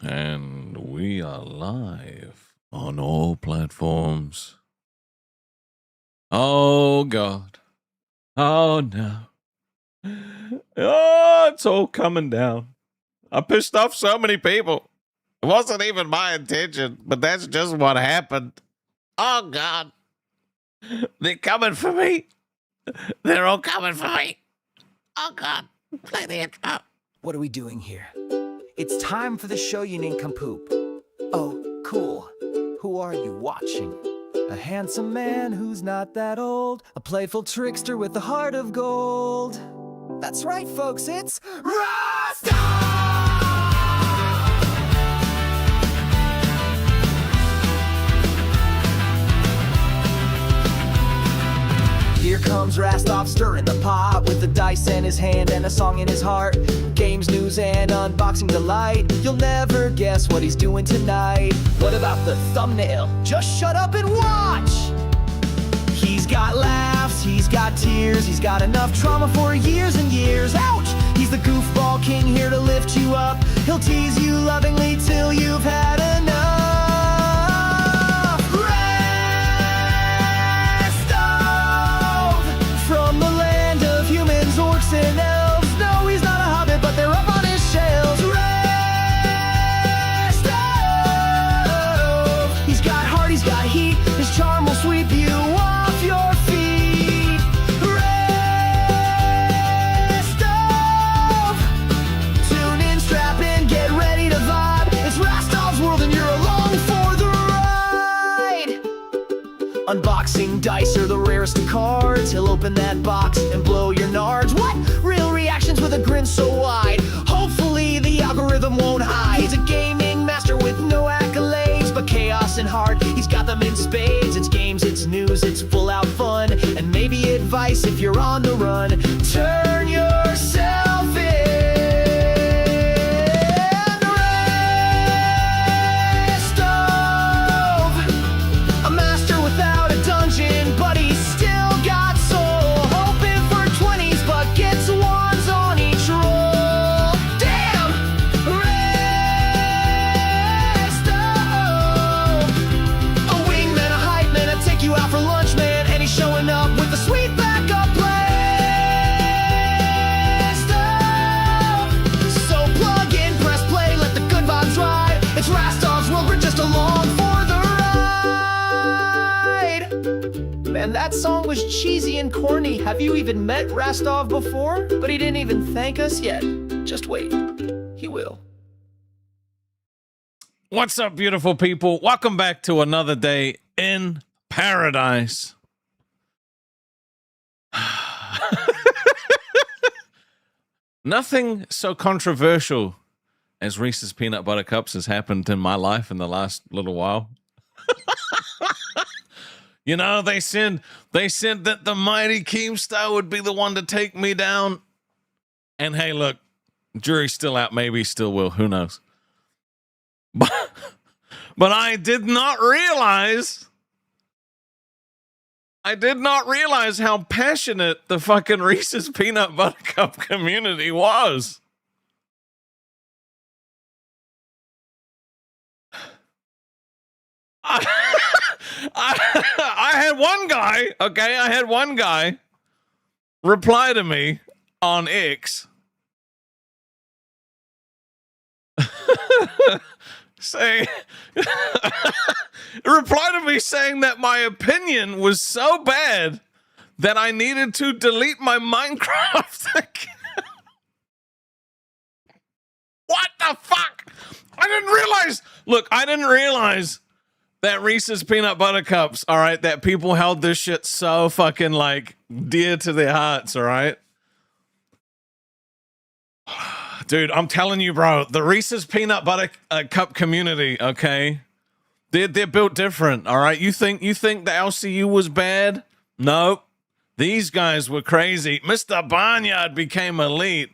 And we are live on all platforms. Oh, God. Oh, no. Oh, it's all coming down. I pissed off so many people. It wasn't even my intention, but that's just what happened. Oh, God. They're coming for me. They're all coming for me. Oh, God. Play the intro. What are we doing here? It's time for the show you nincompoop. Oh, cool. Who are you watching? A handsome man who's not that old. A playful trickster with a heart of gold. That's right, folks, it's Rastov! Here comes Rastov stirring the pot with the dice in his hand and a song in his heart. Games, news, and unboxing delight. You'll never guess what he's doing tonight. What about the thumbnail? Just shut up and watch! He's got laughs, he's got tears, he's got enough trauma for years and years. Ouch! He's the goofball king here to lift you up. He'll tease you lovingly till you've had enough. From the land of humans, orcs, and elves. No, he's not a hobbit, but they're up on his shelves. Rastov! He's got heart, he's got heat. His charm will sweep you off your feet. Rastov! Tune in, strap in, get ready to vibe. It's Rastov's world and you're along for the ride. Unboxing dice are the rarest of cards. He'll open that box and blow your nards. What? Real reactions with a grin so wide. Hopefully the algorithm won't hide. He's a gaming master with no accolades, but chaos and heart, he's got them in spades. It's games, it's news, it's full out fun, and maybe advice if you're on the run. Turn yourself in. Rastov, a master without a dungeon, but he's still got soul. Hoping for 20s, but gets ones on each roll. Damn! Rastov, a wingman, a hype man, a take you out for lunch man, and he's showing up with a sweet backup plan. Stuff. So plug in, press play, let the good vibes ride. It's Rastov's world, we're just along for the ride. Man, that song was cheesy and corny. Have you even met Rastov before? But he didn't even thank us yet. Just wait. He will. What's up, beautiful people? Welcome back to another day in paradise. Nothing so controversial as Reese's Peanut Butter Cups has happened in my life in the last little while. You know, they said that the mighty Keemstar would be the one to take me down. And hey, look, jury's still out. Maybe still will. Who knows? But I did not realize how passionate the fucking Reese's Peanut Butter Cup community was. I had one guy, okay? I had one guy reply to me on X saying reply to me saying that my opinion was so bad that I needed to delete my Minecraft account. What the fuck? I didn't realize that Reese's Peanut Butter Cups, all right, that people held this shit so fucking like dear to their hearts, all right? Dude, I'm telling you, bro, the Reese's Peanut Butter Cup community, okay? They're built different, all right? You think the LCU was bad? Nope. These guys were crazy. Mr. Barnyard became elite.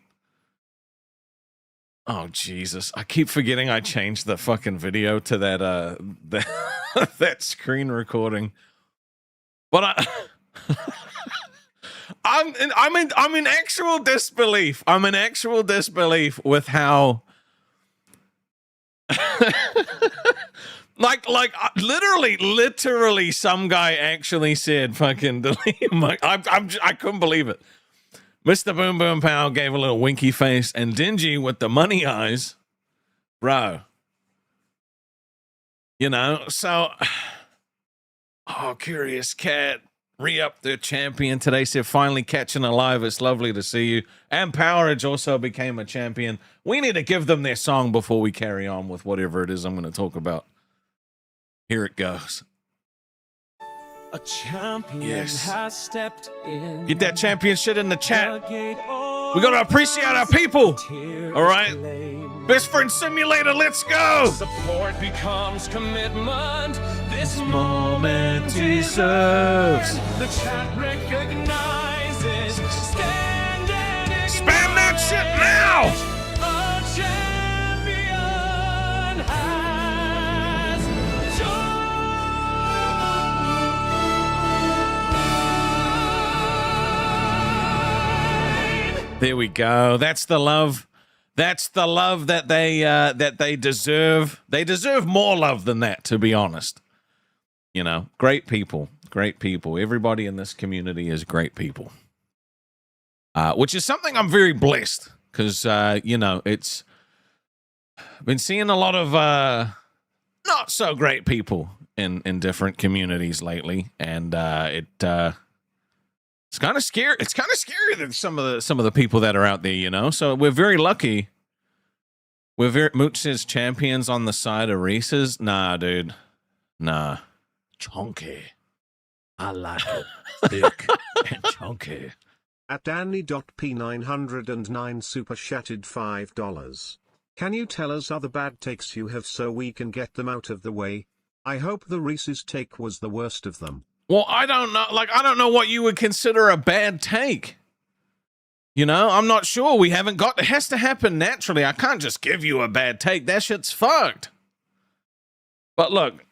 Oh, Jesus. I keep forgetting I changed the fucking video to that that screen recording. But I'm in actual disbelief. I'm in actual disbelief with how literally, some guy actually said, "Fucking delete my." I couldn't believe it. Mr. Boom Boom Pow gave a little winky face, and Dingy with the money eyes, bro. You know, so. Oh, Curious Cat re-upped their champion today. Said, "Finally catching alive. It's lovely to see you." And Powerage also became a champion. We need to give them their song before we carry on with whatever it is I'm going to talk about. Here it goes. A champion has stepped in. Get that champion shit in the chat. We got to appreciate our people. All right. Best Friend Simulator, let's go. Support becomes commitment. This moment deserves. The chat recognizes. Standing. Spam that shit now. A champion has joined. There we go. That's the love. That's the love that they deserve. They deserve more love than that, to be honest. You know, great people. Great people. Everybody in this community is great people. Which is something I'm very blessed because, you know, it's been seeing a lot of not so great people in different communities lately, and it's kind of scary. It's kind of scary that some of the people that are out there, you know. So we're very lucky. Mooch says champions on the side of Reese's. Nah, dude. Nah. Chunky. I like it. Thick and chunky. At Danny.P909 super chatted $5. Can you tell us other bad takes you have so we can get them out of the way? I hope the Reese's take was the worst of them. Well, I don't know. Like, I don't know what you would consider a bad take. You know, I'm not sure. We haven't got. It has to happen naturally. I can't just give you a bad take. That shit's fucked. But look,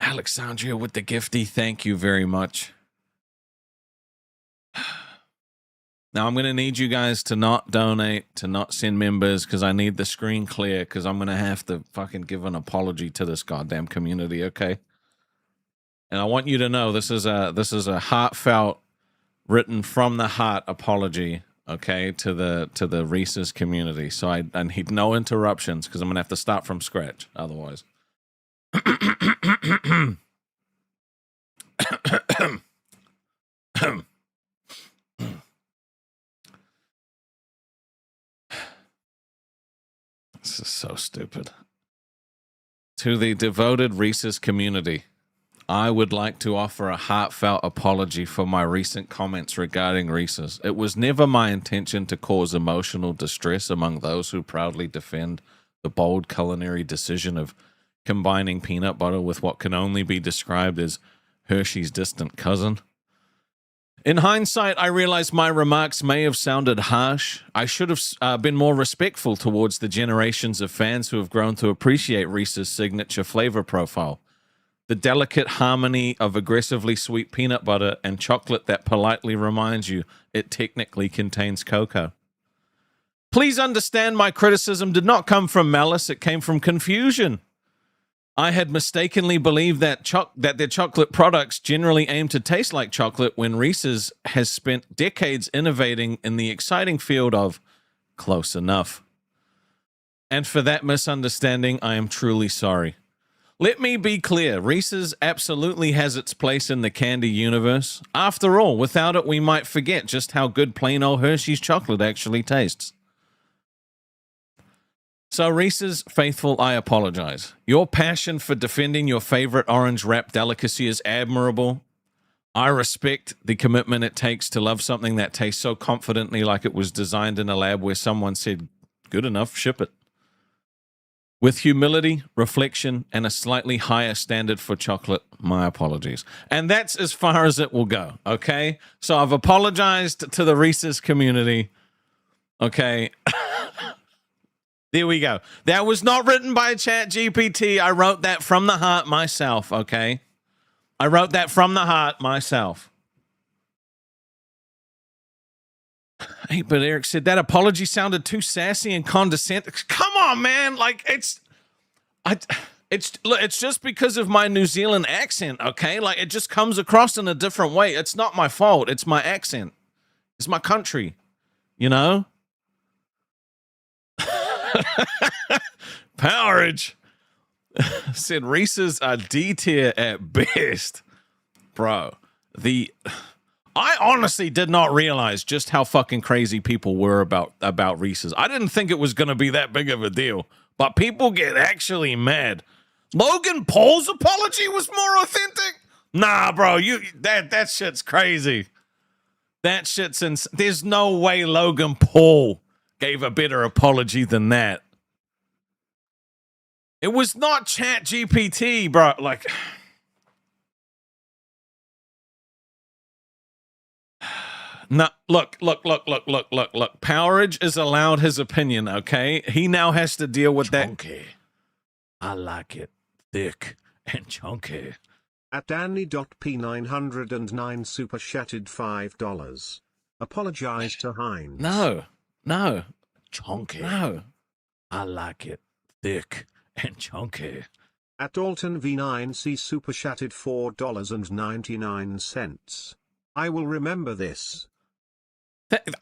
Alexandria with the gifty. Thank you very much. Now, I'm going to need you guys to not donate, to not send members, because I need the screen clear, because I'm going to have to fucking give an apology to this goddamn community, okay? And I want you to know this is a heartfelt, written from the heart apology, okay, to the Reese's community. So I need no interruptions, because I'm going to have to start from scratch otherwise. This is so stupid. To the devoted Reese's community, I would like to offer a heartfelt apology for my recent comments regarding Reese's. It was never my intention to cause emotional distress among those who proudly defend the bold culinary decision of combining peanut butter with what can only be described as Hershey's distant cousin. In hindsight, I realize my remarks may have sounded harsh. I should have been more respectful towards the generations of fans who have grown to appreciate Reese's signature flavor profile. The delicate harmony of aggressively sweet peanut butter and chocolate that politely reminds you it technically contains cocoa. Please understand my criticism did not come from malice, it came from confusion. I had mistakenly believed that their chocolate products generally aim to taste like chocolate when Reese's has spent decades innovating in the exciting field of close enough. And for that misunderstanding, I am truly sorry. Let me be clear, Reese's absolutely has its place in the candy universe. After all, without it, we might forget just how good plain old Hershey's chocolate actually tastes. So Reese's faithful, I apologize. Your passion for defending your favorite orange wrap delicacy is admirable. I respect the commitment it takes to love something that tastes so confidently like it was designed in a lab where someone said, good enough, ship it. With humility, reflection, and a slightly higher standard for chocolate, my apologies. And that's as far as it will go, okay? So I've apologized to the Reese's community, okay? There we go. That was not written by ChatGPT. I wrote that from the heart myself, okay? I wrote that from the heart myself. Hey, but Eric said that apology sounded too sassy and condescending. Come on, man. Like, it's just because of my New Zealand accent, okay? Like, it just comes across in a different way. It's not my fault. It's my accent. It's my country, you know? Powerage said Reese's are D tier at best. Bro, I honestly did not realize just how fucking crazy people were about Reese's. I didn't think it was going to be that big of a deal, but people get actually mad. Logan Paul's apology was more authentic? Nah, bro, that shit's crazy. That shit's there's no way Logan Paul gave a better apology than that. It was not Chat GPT, bro. Like, no, look. Powerage is allowed his opinion, okay? He now has to deal with chunky. That. I like it thick and chunky. At Danny.P909 super chatted $5. Apologize to Heinz. No. Chunky. No. I like it thick and chunky. At Alton V9C super chatted $4.99. I will remember this.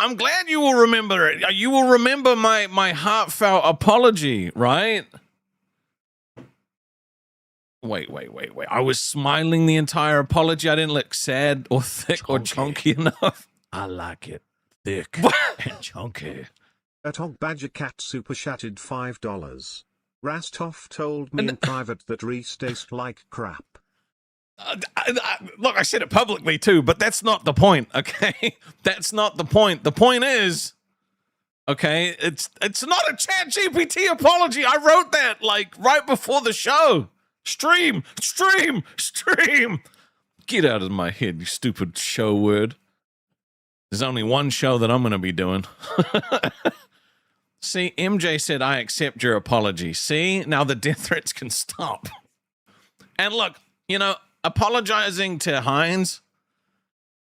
I'm glad you will remember it. You will remember my heartfelt apology, right? Wait. I was smiling the entire apology. I didn't look sad or thick chunky. Or chunky enough. I like it thick and chunky. At Hog Badger Cat super chatted $5. Rastov told me in private that Reese tastes like crap. Look, I said it publicly too, but that's not the point, okay? That's not the point. The point is, okay, it's not a Chat GPT apology. I wrote that like right before the show. Stream. Get out of my head, you stupid show word. There's only one show that I'm going to be doing. See, MJ said, I accept your apology. See, now the death threats can stop. And look, you know, apologizing to Heinz,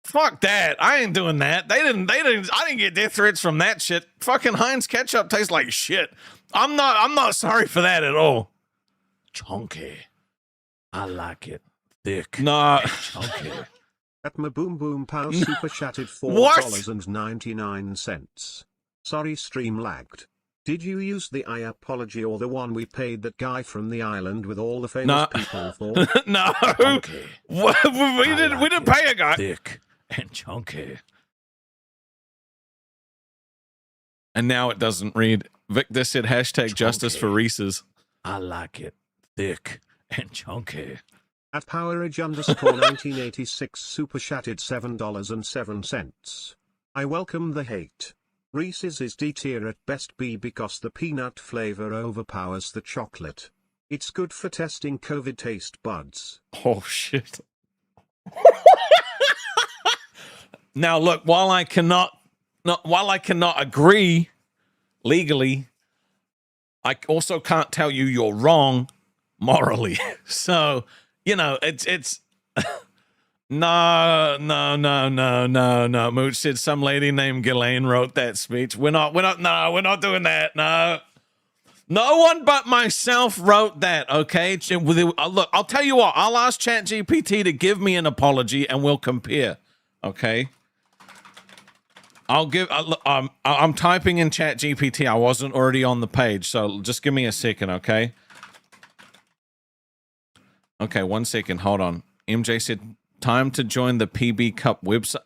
fuck that. I ain't doing that. I didn't get death threats from that shit. Fucking Heinz ketchup tastes like shit. I'm not sorry for that at all. Chunky. I like it thick. Nah. Chunky. At my boom boom pow super chatted $4.99. Sorry, stream lagged. Did you use the I apology or the one we paid that guy from the island with all the famous people for? No. Chunky. We didn't pay a guy. Thick and chunky. And now it doesn't read. Victor said hashtag chunky. Justice for Reese's. I like it thick and chunky. At Powerage_1986 super chatted $7.07. I welcome the hate. Reese's is D tier at best B because the peanut flavor overpowers the chocolate. It's good for testing COVID taste buds. Oh shit. Now look, while I cannot agree legally, I also can't tell you you're wrong morally. So, you know, it's No. Mooch said some lady named Ghislaine wrote that speech. We're not doing that. No one but myself wrote that. Okay. Look, I'll tell you what, I'll ask ChatGPT to give me an apology and we'll compare. Okay. I'm typing in ChatGPT. I wasn't already on the page. So just give me a second. Okay. Okay. 1 second. Hold on. MJ said, time to join the PB Cup website.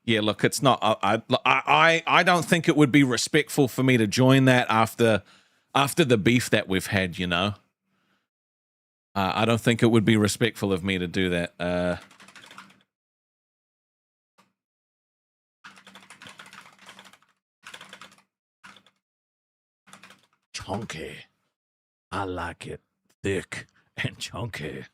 Yeah, look, it's not. I don't think it would be respectful for me to join that after the beef that we've had. You know, I don't think it would be respectful of me to do that. Chunky, I like it thick and chunky.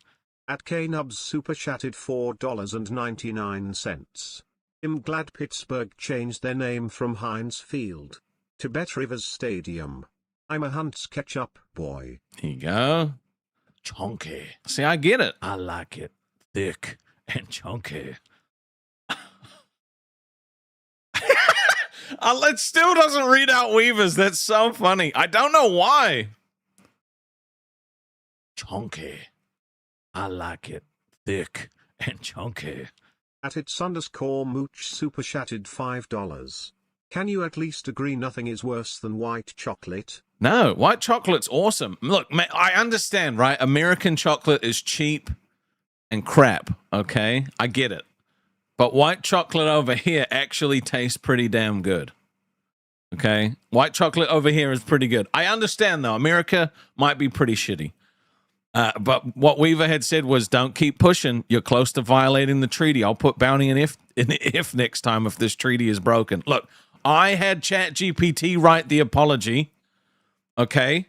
At K-Nubs super chatted $4.99. I'm glad Pittsburgh changed their name from Heinz Field to Bet Rivers Stadium. I'm a Hunt's ketchup boy. Here you go. Chunky. See, I get it. I like it thick and chunky. It still doesn't read out Weavers. That's so funny. I don't know why. Chunky. I like it. Thick and chunky. At its_mooch super chatted $5. Can you at least agree nothing is worse than white chocolate? No, white chocolate's awesome. Look, man, I understand, right? American chocolate is cheap and crap, okay? I get it. But white chocolate over here actually tastes pretty damn good. Okay? White chocolate over here is pretty good. I understand, though. America might be pretty shitty. But what Weaver had said was, don't keep pushing. You're close to violating the treaty. I'll put bounty in if next time if this treaty is broken. Look, I had ChatGPT write the apology. Okay?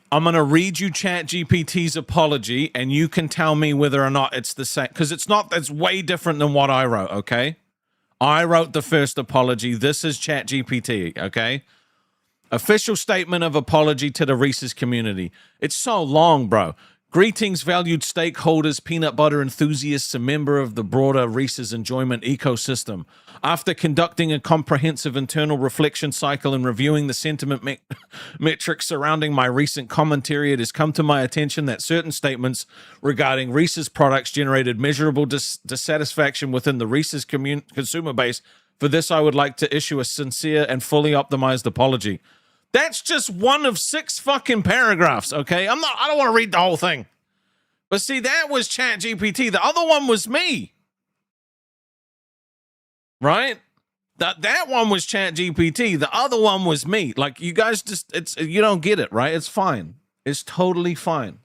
I'm going to read you ChatGPT's apology, and you can tell me whether or not it's the same. Because it's way different than what I wrote, okay? I wrote the first apology. This is ChatGPT, okay? Official statement of apology to the Reese's community. It's so long, bro. Greetings, valued stakeholders, peanut butter enthusiasts, and member of the broader Reese's enjoyment ecosystem. After conducting a comprehensive internal reflection cycle and reviewing the sentiment metrics surrounding my recent commentary, it has come to my attention that certain statements regarding Reese's products generated measurable dissatisfaction within the Reese's consumer base. For this, I would like to issue a sincere and fully optimized apology. That's just one of 6 fucking paragraphs, okay? I don't want to read the whole thing. But see, that was ChatGPT. The other one was me. Right? That one was ChatGPT. The other one was me. Like, you guys you don't get it, right? It's fine. It's totally fine.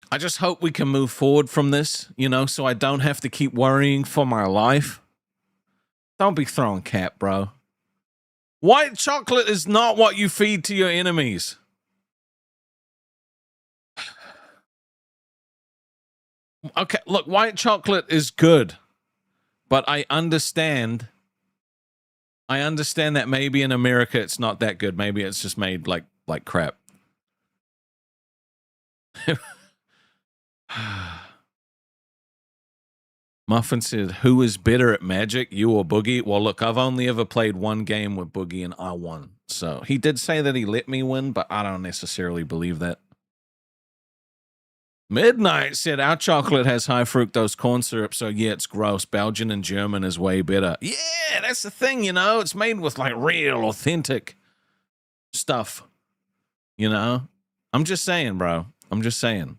I just hope we can move forward from this, so I don't have to keep worrying for my life. Don't be throwing cap, bro. White chocolate is not what you feed to your enemies. Okay, look, white chocolate is good. But I understand that maybe in America it's not that good. Maybe it's just made like crap. Muffin said, who is better at Magic, you or Boogie? Well, look, I've only ever played one game with Boogie and I won. So he did say that he let me win, but I don't necessarily believe that. Midnight said, our chocolate has high fructose corn syrup, so yeah, it's gross. Belgian and German is way better. Yeah, that's the thing, It's made with like real, authentic stuff, I'm just saying, bro. I'm just saying.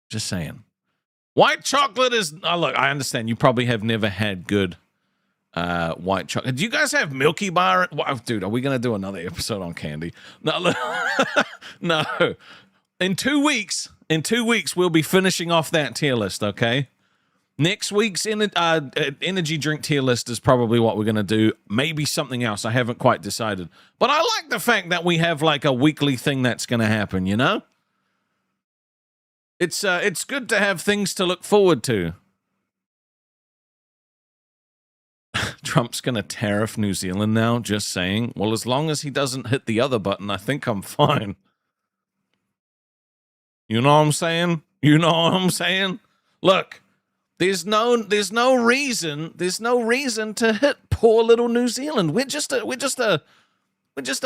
Just saying. White chocolate is... Oh, look, I understand. You probably have never had good white chocolate. Do you guys have Milky Bar? Dude, are we going to do another episode on candy? No. No. In 2 weeks, we'll be finishing off that tier list, okay? Next week's energy drink tier list is probably what we're going to do. Maybe something else. I haven't quite decided. But I like the fact that we have like a weekly thing that's going to happen, It's good to have things to look forward to. Trump's going to tariff New Zealand now, just saying. Well, as long as he doesn't hit the other button, I think I'm fine. You know what I'm saying? Look, there's no reason to hit poor little New Zealand. We're just a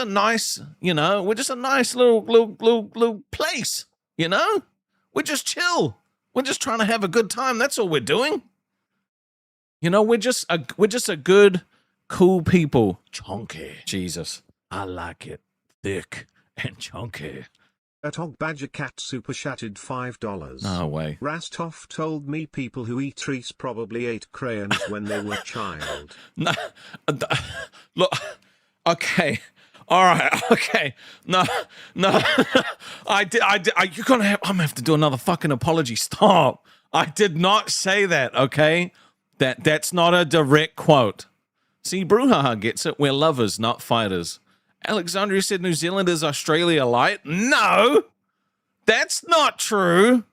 nice, we're just a nice little place, We're just chill. We're just trying to have a good time. That's all we're doing. We're just a good, cool people. Chunky. Jesus. I like it. Thick and chunky. At Hog Badger Cat super chatted $5. No way. Rastov told me people who eat Reese probably ate crayons when they were child. No, look, okay. All right, okay. No. I'm gonna have to do another fucking apology. Stop. I did not say that, okay? That's not a direct quote. See, Brouhaha gets it. We're lovers, not fighters. Alexandria said New Zealand is Australia light. No, that's not true.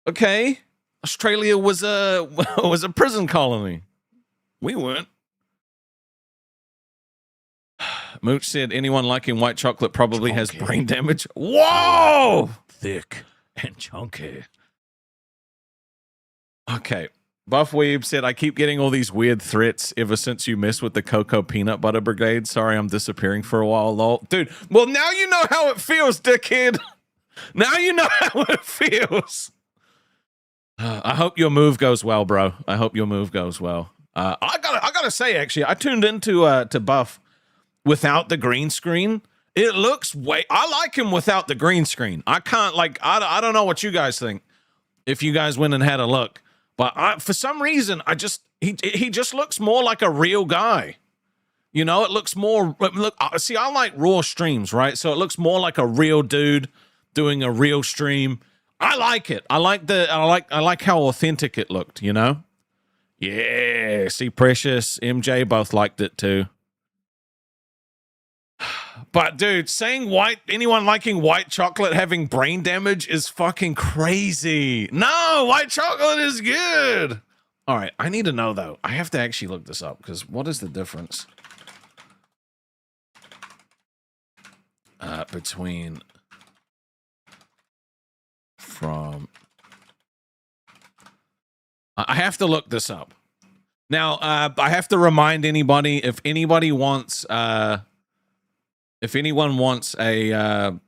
Okay, Australia was a prison colony. We weren't. Mooch said anyone liking white chocolate probably has brain damage. Whoa! Thick and chunky. Okay. Buff Weeb said, I keep getting all these weird threats ever since you messed with the Cocoa Peanut Butter Brigade. Sorry, I'm disappearing for a while, lol. Dude, well, now you know how it feels, dickhead. Now you know how it feels. I hope your move goes well, bro. I hope your move goes well. I gotta say, actually, I tuned into to Buff without the green screen. It looks I like him without the green screen. I can't, like, I don't know what you guys think, if you guys went and had a look. But for some reason, he just looks more like a real guy. You know, it looks more, see, I like raw streams, right? So it looks more like a real dude doing a real stream. I like it. I like how authentic it looked, you know? Yeah, see, Precious, MJ both liked it too. But dude, saying anyone liking white chocolate having brain damage is fucking crazy. No, white chocolate is good. All right, I need to know though. I have to actually look this up because what is the difference between I have to look this up. Now, I have to remind anybody, if anybody wants if anyone wants a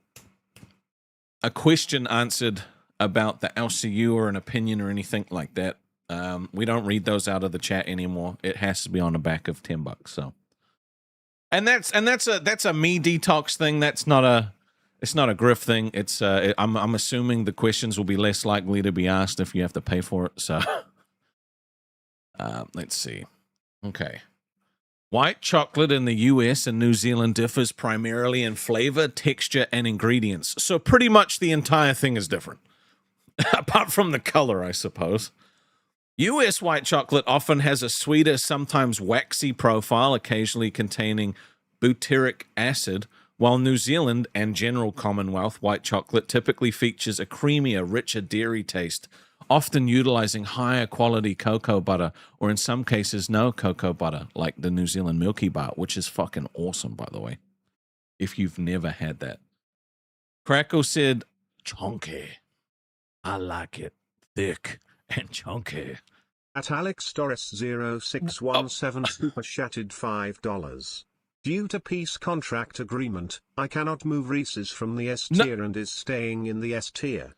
question answered about the LCU or an opinion or anything like that, we don't read those out of the chat anymore. It has to be on the back of $10. So, and that's a me detox thing. It's not a Griff thing. It's I'm assuming the questions will be less likely to be asked if you have to pay for it. So, let's see. Okay. White chocolate in the US and New Zealand differs primarily in flavor, texture, and ingredients. So pretty much the entire thing is different. Apart from the color, I suppose. US white chocolate often has a sweeter, sometimes waxy profile, occasionally containing butyric acid, while New Zealand and general Commonwealth white chocolate typically features a creamier, richer dairy taste, often utilizing higher quality cocoa butter, or in some cases no cocoa butter, like the New Zealand Milky Bar, which is fucking awesome, by the way, if you've never had that. Crackle said, chunky. I like it thick and chunky. At Alex Doris 0617 super chatted $5. Due to peace contract agreement, I cannot move Reese's from the S tier and is staying in the S tier.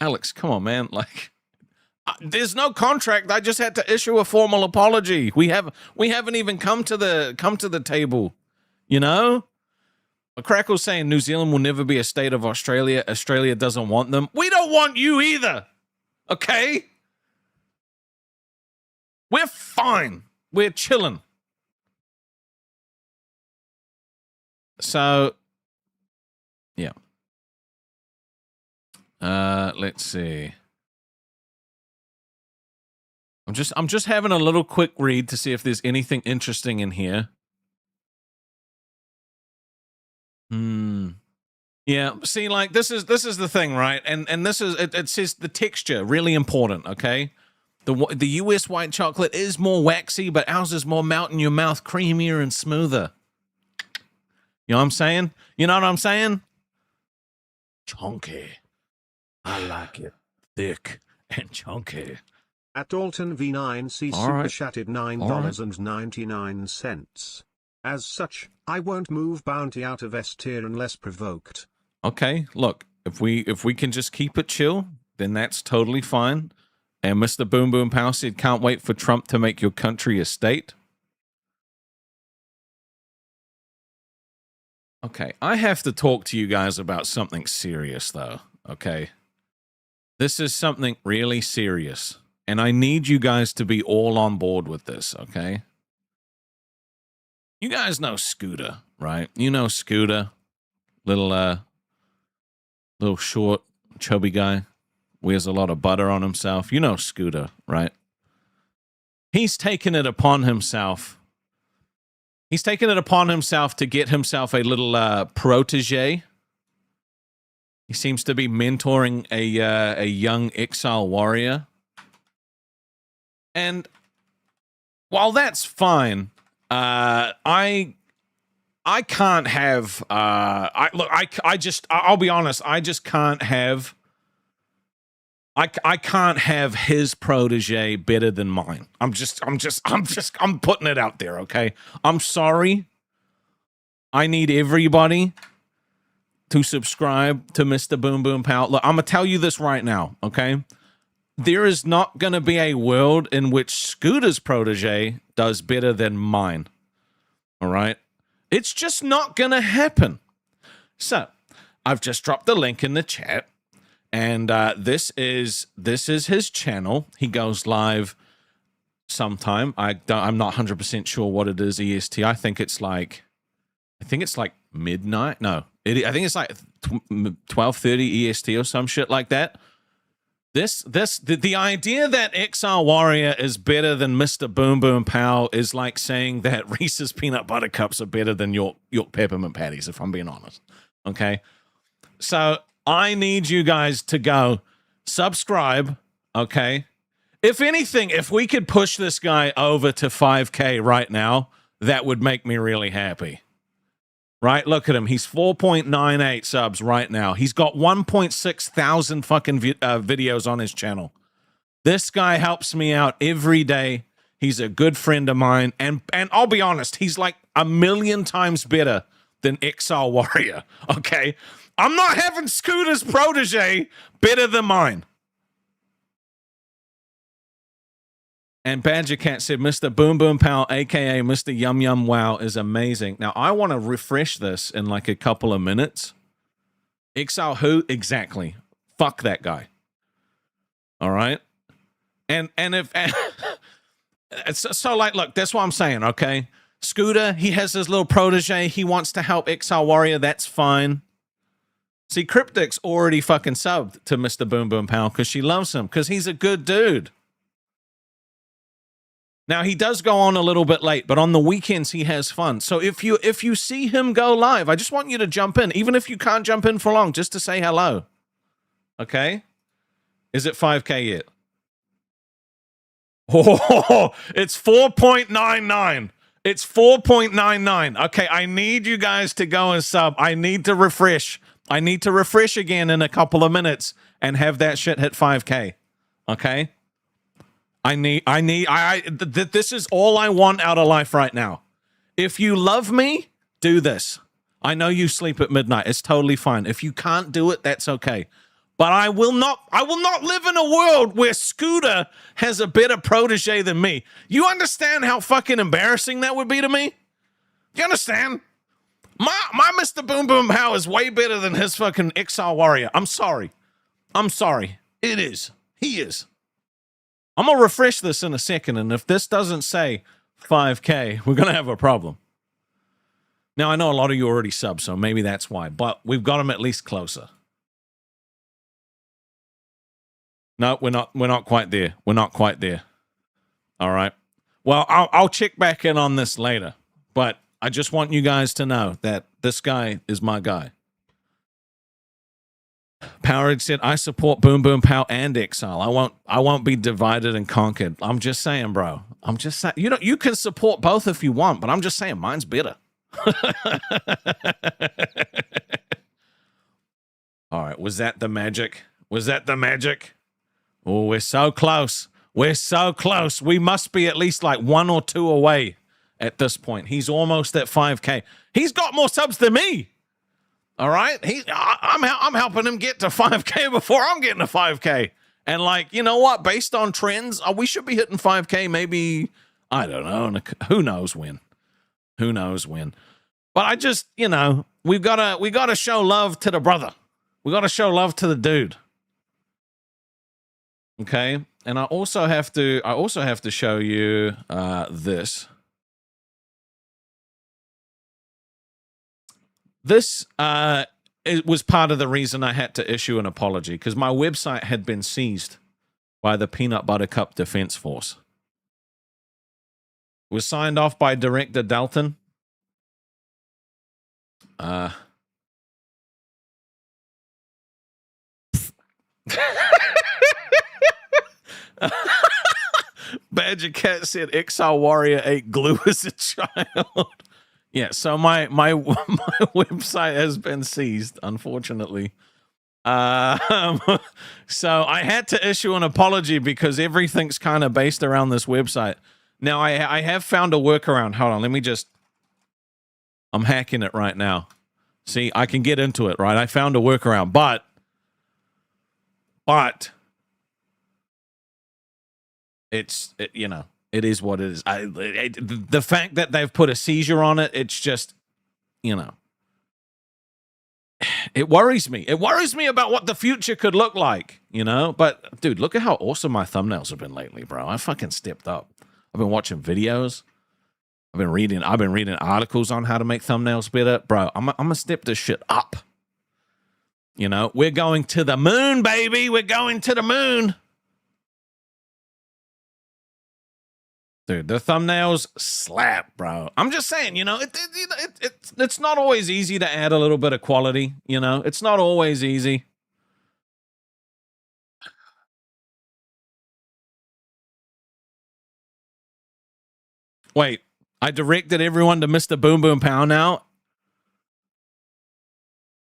Alex, come on, man. Like, there's no contract. I just had to issue a formal apology. We haven't even come to the table, you know? Crackle's saying New Zealand will never be a state of Australia. Australia doesn't want them. We don't want you either. Okay? We're fine. We're chilling. So, yeah. Let's see. I'm just having a little quick read to see if there's anything interesting in here. Yeah, see, like this is the thing, right? And this is it says the texture, really important, okay? The US white chocolate is more waxy, but ours is more melt in your mouth, creamier and smoother. You know what I'm saying? You know what I'm saying? Chunky. I like it thick and chunky. At Dalton V9C super chatted $9.99. As such, I won't move Bounty out of S tier unless provoked. Okay, look, if we can just keep it chill, then that's totally fine. And Mr. Boom Boom Pow said, can't wait for Trump to make your country a state. Okay, I have to talk to you guys about something serious, though, okay? This is something really serious, and I need you guys to be all on board with this, okay? You guys know Scooter, right? You know Scooter, little short, chubby guy, wears a lot of butter on himself. You know Scooter, right? He's taken it upon himself. He's taken it upon himself to get himself a little protege. He seems to be mentoring a young exile warrior. And while that's fine, I can't have I'll be honest, I just can't have I can't have his protege better than mine. I'm putting it out there, okay? I'm sorry. I need everybody to subscribe to Mr. Boom Boom Pow. Look, I'm gonna tell you this right now, okay? There is not gonna be a world in which Scooter's protege does better than mine. All right? It's just not gonna happen. So, I've just dropped the link in the chat. And this is his channel. He goes live sometime. I'm not 100% sure what it is EST. I think it's like midnight. No, I think it's like 12:30 EST or some shit like that. The idea that XR Warrior is better than Mr. Boom Boom Pow is like saying that Reese's peanut butter cups are better than York peppermint patties, if I'm being honest. Okay, so I need you guys to go subscribe, okay? If anything, if we could push this guy over to 5K right now, that would make me really happy. Right? Look at him. He's 4.98 subs right now. He's got 1.6 thousand fucking videos on his channel. This guy helps me out every day. He's a good friend of mine. And I'll be honest, he's like a million times better than XR Warrior, okay? I'm not having Scooter's protege better than mine. And Badger Cat said, Mr. Boom Boom Pow, a.k.a. Mr. Yum Yum Wow, is amazing. Now, I want to refresh this in like a couple of minutes. XR who? Exactly. Fuck that guy. All right? And if... so, like, look, that's what I'm saying, okay? Scooter, he has his little protege. He wants to help XR Warrior. That's fine. See, Cryptic's already fucking subbed to Mr. Boom Boom Pow because she loves him, because he's a good dude. Now, he does go on a little bit late, but on the weekends, he has fun. So if you see him go live, I just want you to jump in, even if you can't jump in for long, just to say hello. Okay? Is it 5K yet? Oh, it's 4.99. It's 4.99. Okay, I need you guys to go and sub. I need to refresh. I need to refresh again in a couple of minutes and have that shit hit 5K. Okay? This is all I want out of life right now. If you love me, do this. I know you sleep at midnight. It's totally fine. If you can't do it, that's okay. But I will not live in a world where Scooter has a better protege than me. You understand how fucking embarrassing that would be to me? You understand? My Mr. Boom Boom Pow is way better than his fucking XR Warrior. I'm sorry. I'm sorry. It is. He is. I'm going to refresh this in a second, and if this doesn't say 5K, we're going to have a problem. Now, I know a lot of you already subbed, so maybe that's why, but we've got him at least closer. No, we're not quite there. We're not quite there. All right. Well, I'll check back in on this later, but I just want you guys to know that this guy is my guy. Powerhead said, I support Boom Boom Pow and Exile. I won't be divided and conquered. I'm just saying, bro. I'm just saying, you can support both if you want, but I'm just saying mine's better. All right. Was that the magic? Was that the magic? Oh, we're so close. We're so close. We must be at least like 1 or 2 away at this point. He's almost at 5K. He's got more subs than me. All right? I'm helping him get to 5K before I'm getting to 5K. And like, you know what? Based on trends, we should be hitting 5K maybe, I don't know. Who knows when? Who knows when? But I just, we gotta show love to the brother. We gotta show love to the dude. Okay? And I also have to show you this. This it was part of the reason I had to issue an apology, because my website had been seized by the Peanut Butter Cup Defense Force. It was signed off by Director Dalton. Badger Cat said XR Warrior ate glue as a child. Yeah, so my website has been seized, unfortunately. So I had to issue an apology because everything's kind of based around this website. Now I have found a workaround. Hold on, let me just. I'm hacking it right now. See, I can get into it, right? I found a workaround, but it's you know, it is what it is. The fact that they've put a seizure on it, it's just, you know, it worries me. It worries me about what the future could look like, you know? But dude, look at how awesome my thumbnails have been lately, bro. I fucking stepped up. I've been watching videos. I've been reading articles on how to make thumbnails better. Bro, I'm gonna step this shit up. You know, we're going to the moon, baby. We're going to the moon. Dude, the thumbnails slap, bro. I'm just saying, you know, it's not always easy to add a little bit of quality, you know? It's not always easy. Wait, I directed everyone to Mr. Boom Boom Pow now?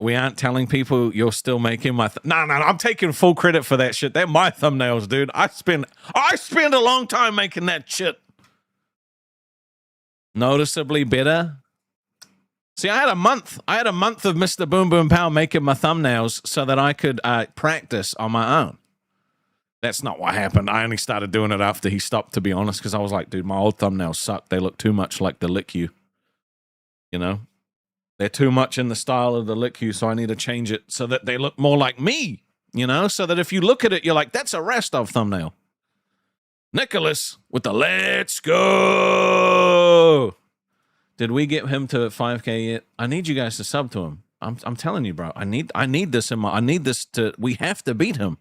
We aren't telling people you're still making my... No, I'm taking full credit for that shit. They're my thumbnails, dude. I spend a long time making that shit. Noticeably better. See, I had a month. I had a month of Mr. Boom Boom Pow making my thumbnails so that I could practice on my own. That's not what happened. I only started doing it after he stopped, to be honest, because I was like, dude, my old thumbnails suck. They look too much like the Lick You. You know? They're too much in the style of the Lick You, so I need to change it so that they look more like me, you know? So that if you look at it, you're like, that's a Rastov thumbnail. Nicholas with the let's go. Did we get him to 5K yet? I need you guys to sub to him. I'm telling you, bro. I need this in my... I need this to... We have to beat him.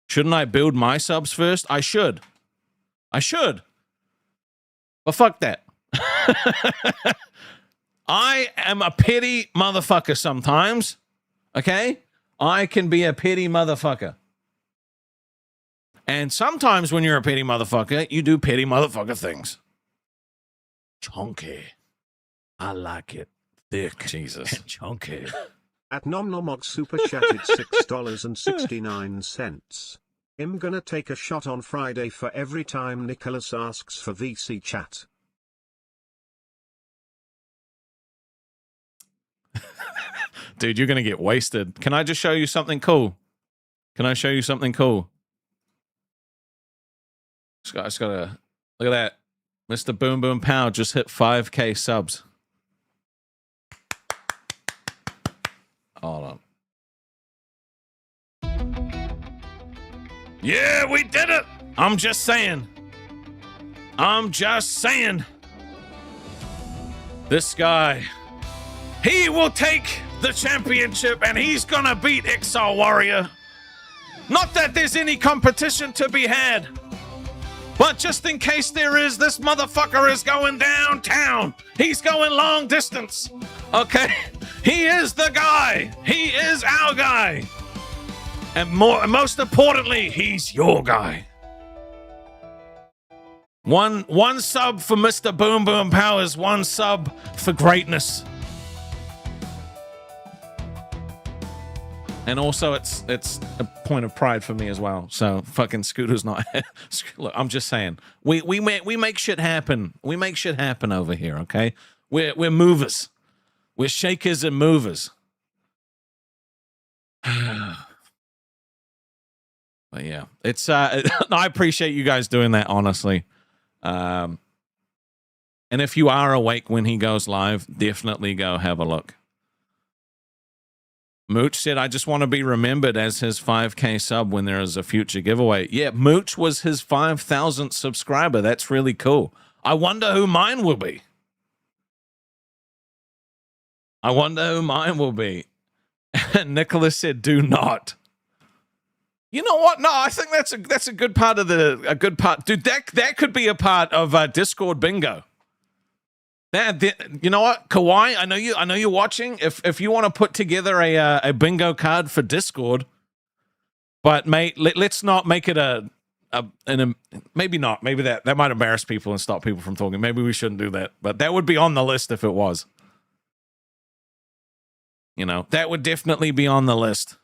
Shouldn't I build my subs first? I should. But fuck that. I am a petty motherfucker sometimes. Okay? I can be a petty motherfucker. And sometimes when you're a petty motherfucker, you do petty motherfucker things. Chunky. I like it. Thick. Jesus. Chunky. At Nomnomog super chatted $6.69. I'm gonna take a shot on Friday for every time Nicholas asks for VC chat. Dude, you're gonna get wasted. Can I just show you something cool? Can I show you something cool? Just gotta look at that. Mr. Boom Boom Pow just hit 5K subs. Hold on. Yeah, we did it. I'm just saying. This guy, he will take the championship and he's gonna beat XR Warrior. Not that there's any competition to be had, but just in case there is, this motherfucker is going downtown. He's going long distance. Okay? He is the guy. He is our guy. And most importantly, he's your guy. One sub for Mr. Boom Boom Pow is one sub for greatness. And also, it's a point of pride for me as well. So fucking Scooter's not. Look, I'm just saying, we make shit happen. We make shit happen over here. Okay, we're movers. We're shakers and movers. But yeah, it's I appreciate you guys doing that, honestly. And if you are awake when he goes live, definitely go have a look. Mooch said, I just want to be remembered as his 5K sub when there is a future giveaway. Yeah, Mooch was his 5,000th subscriber. That's really cool. I wonder who mine will be. Nicholas said, do not. You know what? No, I think that's a good part of a good part. Dude, that could be a part of Discord bingo. You know what, Kawhi? I know you're watching. If you want to put together a bingo card for Discord, but mate, let's not make it maybe not. Maybe that might embarrass people and stop people from talking. Maybe we shouldn't do that. But that would be on the list if it was. You know, that would definitely be on the list.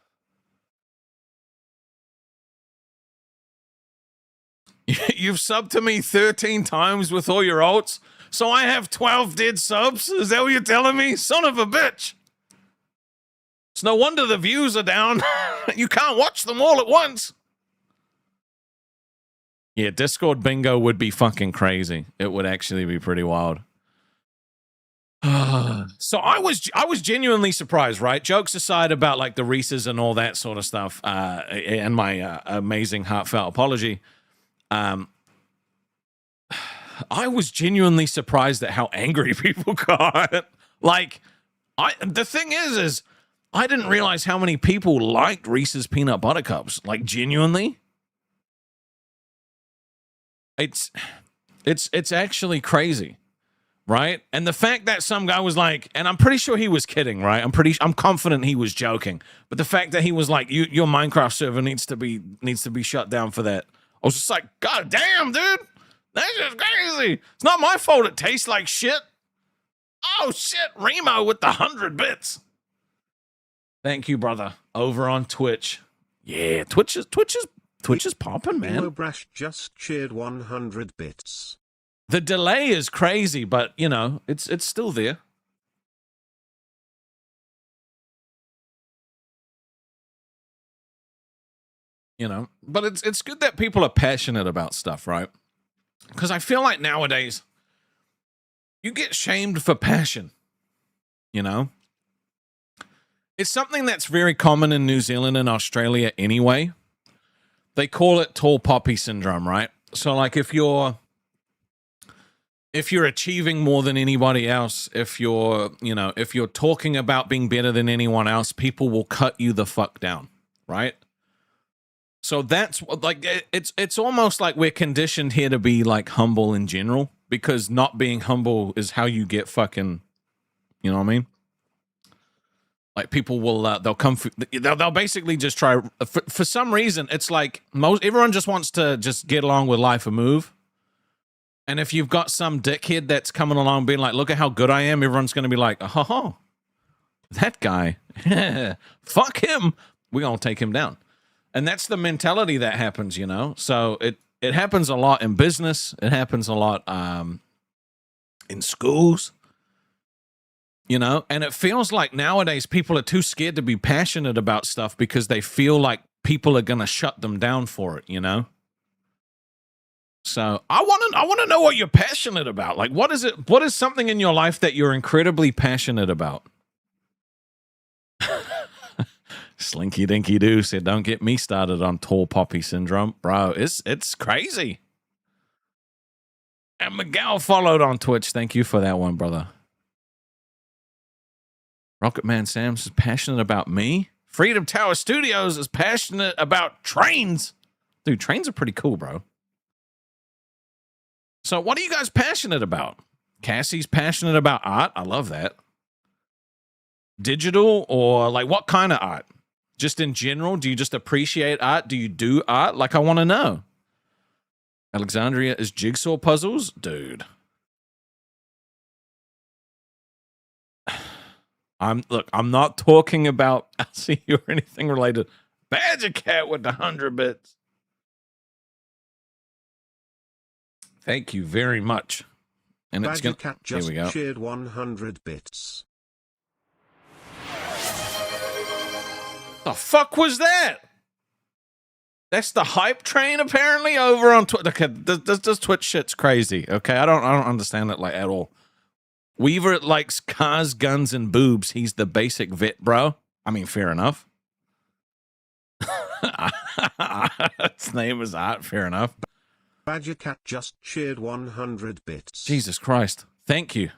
You've subbed to me 13 times with all your alts, so I have 12 dead subs? Is that what you're telling me? Son of a bitch. It's no wonder the views are down. You can't watch them all at once. Yeah, Discord bingo would be fucking crazy. It would actually be pretty wild. So I was genuinely surprised, right? Jokes aside about like the Reese's and all that sort of stuff, and my amazing heartfelt apology. I was genuinely surprised at how angry people got. Like, the thing is I didn't realize how many people liked Reese's peanut butter cups. Like, genuinely. It's actually crazy, right? And the fact that some guy was like, and I'm pretty sure he was kidding, right? I'm confident he was joking. But the fact that he was like, your Minecraft server needs to be shut down for that. I was just like, God damn, dude. That's just crazy. It's not my fault it tastes like shit. Oh shit, Remo with the 100 bits. Thank you, brother. Over on Twitch. Yeah, Twitch is popping, man. Brash just cheered 100 bits. The delay is crazy, but you know, it's still there. You know, but it's good that people are passionate about stuff, right? Because I feel like nowadays you get shamed for passion. You know? It's something that's very common in New Zealand and Australia anyway. They call it tall poppy syndrome, right? So like if you're achieving more than anybody else, if you're talking about being better than anyone else, people will cut you the fuck down, right? So that's like, it's almost like we're conditioned here to be like humble in general, because not being humble is how you get fucking, you know what I mean? Like people will, they'll basically just try, for some reason, it's like everyone just wants to just get along with life and move. And if you've got some dickhead that's coming along being like, look at how good I am, everyone's going to be like, oh, that guy, fuck him. We're going to take him down. And that's the mentality that happens, you know? So it happens a lot in business. It happens a lot in schools, you know? And it feels like nowadays people are too scared to be passionate about stuff because they feel like people are going to shut them down for it, you know? So I want to know what you're passionate about. Like, what is it? What is something in your life that you're incredibly passionate about? Slinky Dinky Doo said, don't get me started on tall poppy syndrome. Bro, it's crazy. And Miguel followed on Twitch. Thank you for that one, brother. Rocketman Sam's is passionate about me. Freedom Tower Studios is passionate about trains. Dude, trains are pretty cool, bro. So what are you guys passionate about? Cassie's passionate about art. I love that. Digital or like what kind of art? Just in general, do you just appreciate art? Do you do art? Like, I want to know. Alexandria is jigsaw puzzles? Dude. I'm not talking about LCU or anything related. Badger Cat with the 100 bits. Thank you very much. And Badger it's gonna Cat just here we go. Cheered 100 bits. The fuck was that? That's the hype train apparently over on Twitch. Okay, this Twitch shit's crazy. Okay, I don't understand it like at all. Weaver likes cars, guns, and boobs. He's the basic vet, bro. I mean, fair enough. Its name is Art. Fair enough. Badger Cat just cheered 100 bits. Jesus Christ! Thank you.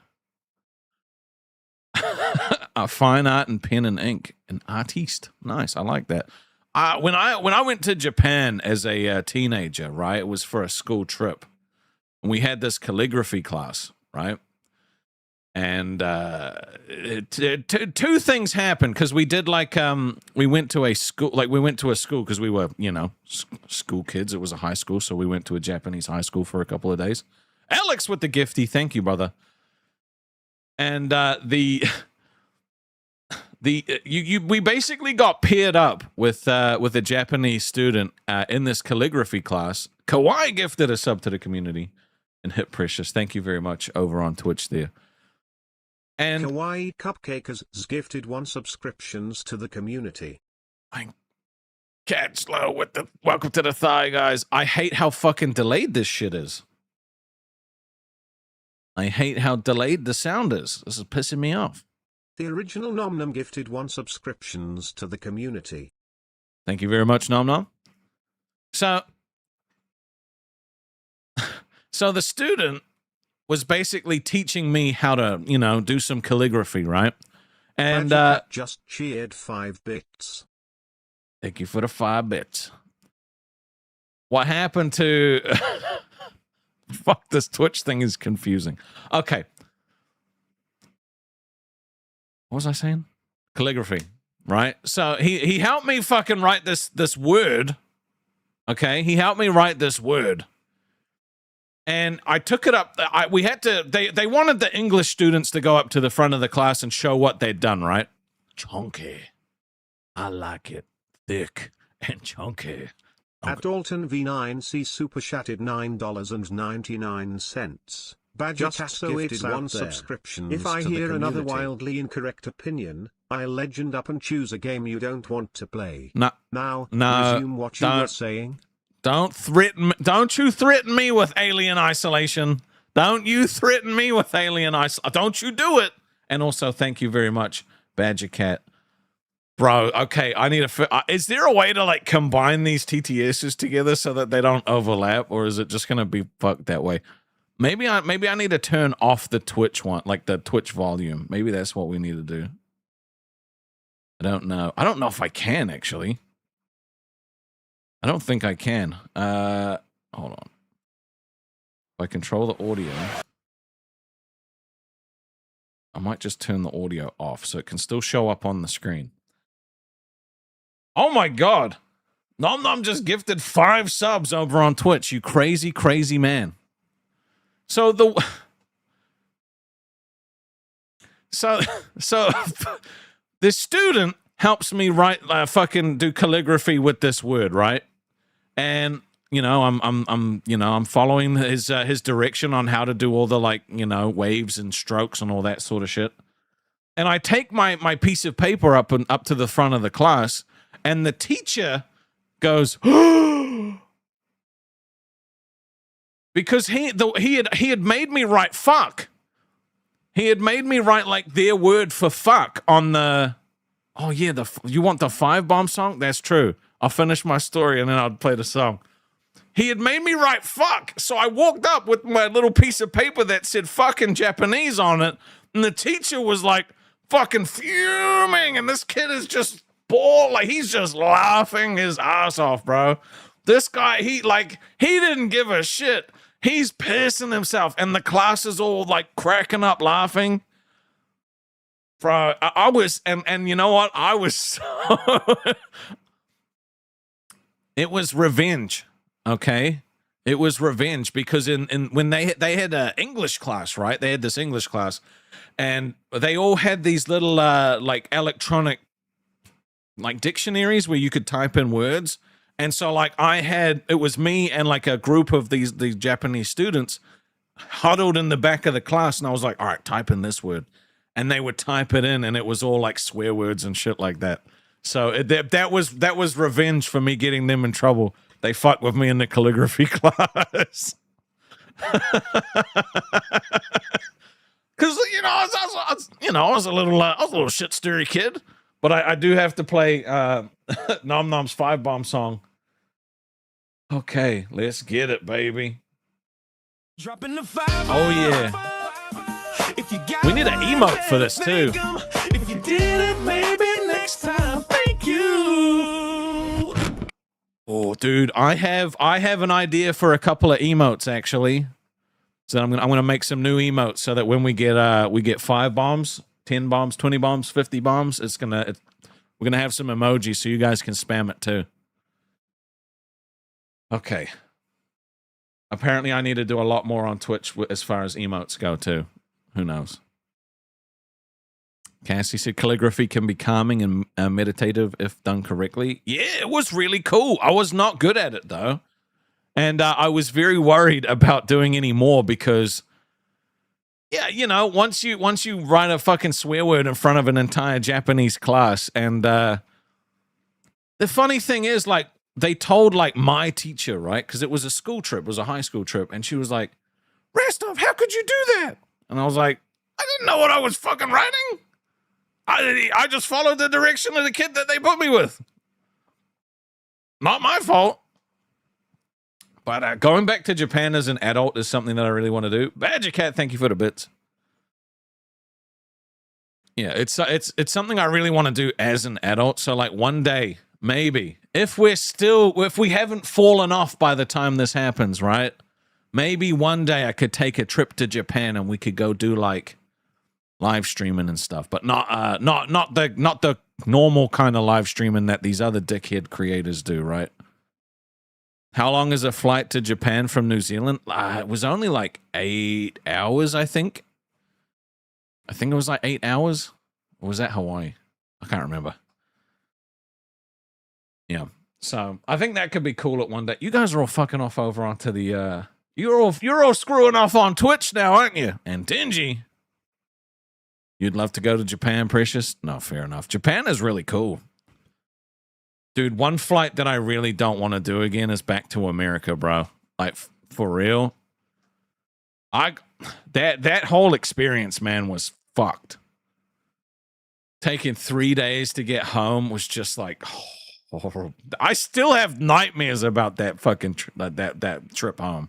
A fine art and pen and ink, an artiste. Nice, I like that. When I went to Japan as a teenager, right, it was for a school trip, and we had this calligraphy class, right, and two things happened because we did like we went to a school because we were school kids. It was a high school, so we went to a Japanese high school for a couple of days. Alex with the gifty, thank you, brother. And we basically got paired up with a Japanese student in this calligraphy class. Kawaii gifted a sub to the community, and Hit Precious, thank you very much over on Twitch there. And Kawaii Cupcake has gifted 1 subscriptions to the community. Cat Slow with the welcome to the thigh, guys. I hate how fucking delayed this shit is. I hate how delayed the sound is. This is pissing me off. The original Nom Nom gifted 1 subscriptions to the community. Thank you very much, Nom Nom. So the student was basically teaching me how to, you know, do some calligraphy, right? And just cheered 5 bits. Thank you for the 5 bits. What happened to... Fuck, this Twitch thing is confusing. Okay. What was I saying? Calligraphy, right? So he helped me fucking write this word. Okay? He helped me write this word. And I took it up. We had to... They wanted the English students to go up to the front of the class and show what they'd done, right? Chunky. I like it. Thick and chunky. At Dalton V9C super chatted $9.99. Badger Tasso gifted 1 subscription. If I hear another wildly incorrect opinion, I'll legend up and choose a game you don't want to play. No. Now, no, resume what you were saying. Don't you threaten me with alien isolation. Don't you threaten me with alien isolation. Don't you do it. And also, thank you very much, Badger Cat. Bro, okay, I need a... is there a way to, like, combine these TTSs together so that they don't overlap, or is it just going to be fucked that way? Maybe I need to turn off the Twitch one, like the Twitch volume. Maybe that's what we need to do. I don't know. I don't know if I can, actually. I don't think I can. Hold on. If I control the audio... I might just turn the audio off so it can still show up on the screen. Oh my god. Nom Nom just gifted 5 subs over on Twitch, you crazy, crazy man. So the student helps me write fucking do calligraphy with this word, right? And you know, I'm following his direction on how to do all the, like, you know, waves and strokes and all that sort of shit. And I take my piece of paper up to the front of the class, and the teacher goes, because he had made me write fuck. He had made me write, like, their word for fuck on the... Oh, yeah, you want the 5 bomb song? That's true. I'll finish my story and then I'll play the song. He had made me write fuck. So I walked up with my little piece of paper that said fuck in Japanese on it. And the teacher was, like, fucking fuming. And this kid is just like, he's just laughing his ass off, bro. This guy, he didn't give a shit. He's pissing himself. And the class is all, like, cracking up laughing. Bro, I was, and you know what? I was so... It was revenge, okay? It was revenge because when they had an English class, right? They had this English class, and they all had these little like electronic like dictionaries where you could type in words. And so, like, it was me and, like, a group of these Japanese students huddled in the back of the class, and I was like, all right, type in this word. And they would type it in, and it was all, like, swear words and shit like that. So that was revenge for me getting them in trouble. They fucked with me in the calligraphy class. Because, you know, I was a little shit stirry kid. But I do have to play Nom Nom's 5 bomb song. Okay, let's get it, baby. Dropping the 5. Oh yeah. We need an emote for this too. If you did it, maybe next time. Thank you. Oh, dude, I have an idea for a couple of emotes actually. So I'm gonna make some new emotes so that when we get 5 bombs, 10 bombs, 20 bombs, 50 bombs, we're gonna have some emojis so you guys can spam it too. Okay. Apparently I need to do a lot more on Twitch as far as emotes go too. Who knows? Cassie said calligraphy can be calming and meditative if done correctly. Yeah, it was really cool. I was not good at it though, and I was very worried about doing any more because, yeah, you know, once you write a fucking swear word in front of an entire Japanese class, and the funny thing is, like, they told like my teacher, right? Because it was a school trip, it was a high school trip, and she was like, "Rastov, how could you do that?" And I was like, "I didn't know what I was fucking writing. I just followed the direction of the kid that they put me with. Not my fault." But going back to Japan as an adult is something that I really want to do. Badger Cat, thank you for the bits. Yeah, it's something I really want to do as an adult. So like one day, maybe, if we haven't fallen off by the time this happens, right? Maybe one day I could take a trip to Japan and we could go do like live streaming and stuff, but not the normal kind of live streaming that these other dickhead creators do, right? How long is a flight to Japan from New Zealand? It was only like 8 hours, I think. I think it was like 8 hours. Or was that Hawaii? I can't remember. Yeah. So I think that could be cool at one day. You guys are all fucking off over onto the you're all screwing off on Twitch now, aren't you? And Dingy. You'd love to go to Japan, Precious? No, fair enough. Japan is really cool. Dude, one flight that I really don't want to do again is back to America, bro. Like, for real. That whole experience, man, was fucked. Taking 3 days to get home was just like horrible. I still have nightmares about that fucking that trip home.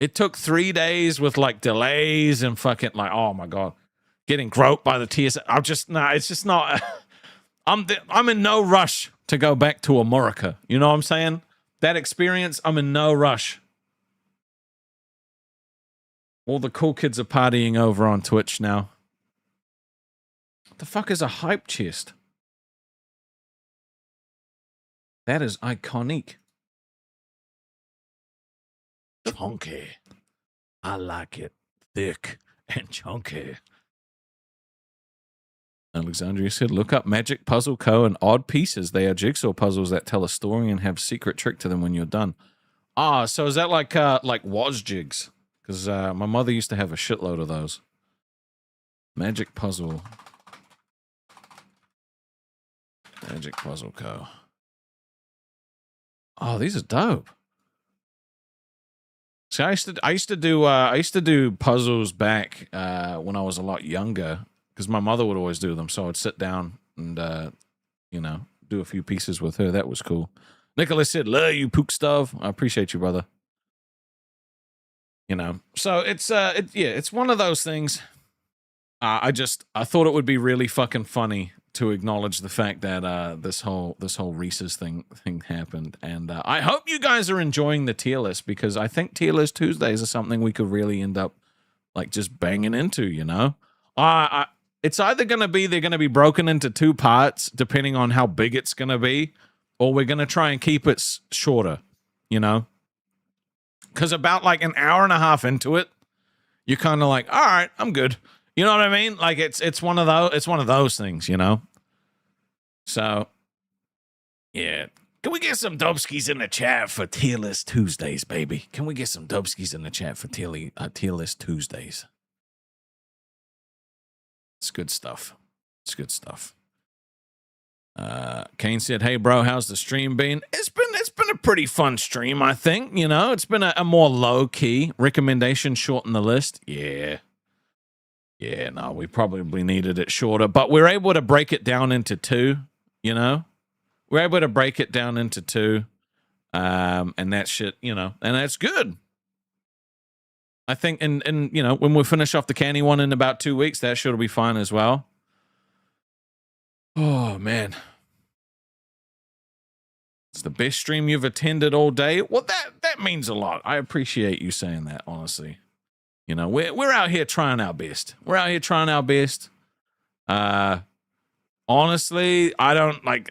It took 3 days with like delays and fucking like, oh my God, getting groped by the TSA. It's just not. I'm in no rush to go back to America. You know what I'm saying? That experience, I'm in no rush. All the cool kids are partying over on Twitch now. What the fuck is a hype chest? That is iconic. Chunky. I like it thick and chunky. Alexandria said, look up Magic Puzzle Co. and Odd Pieces. They are jigsaw puzzles that tell a story and have secret trick to them when you're done. Ah, so is that like Was Jigs? Because my mother used to have a shitload of those. Magic Puzzle. Magic Puzzle Co. Oh, these are dope. See, I used to do puzzles back when I was a lot younger. Because my mother would always do them, so I'd sit down and, you know, do a few pieces with her. That was cool. Nicholas said, love you, Pook Stuff. I appreciate you, brother. You know, so it's one of those things. I thought it would be really fucking funny to acknowledge the fact that this whole Reese's thing happened, and I hope you guys are enjoying the tier list, because I think tier list Tuesdays are something we could really end up like just banging into. You know, it's either going to be they're going to be broken into 2 parts depending on how big it's going to be, or we're going to try and keep it shorter, you know? Because about like an hour and a half into it, you're kind of like, all right, I'm good. You know what I mean? Like it's one of those things, you know? So, yeah. Can we get some dubskis in the chat for tier list Tuesdays, baby? Can we get some dubskis in the chat for tier list Tuesdays? It's good stuff. It's good stuff. Kane said, hey, bro, how's the stream been? It's been a pretty fun stream, I think. You know, it's been a more low-key recommendation, shorten the list. Yeah. Yeah, no, we probably needed it shorter. But we're able to break it down into 2, you know? We're able to break it down into 2. And that shit, you know, and that's good. I think, and you know, when we finish off the candy one in about 2 weeks, that should be fine as well. Oh, man. It's the best stream you've attended all day. Well, that means a lot. I appreciate you saying that, honestly. You know, we're out here trying our best. We're out here trying our best. Honestly, I don't like.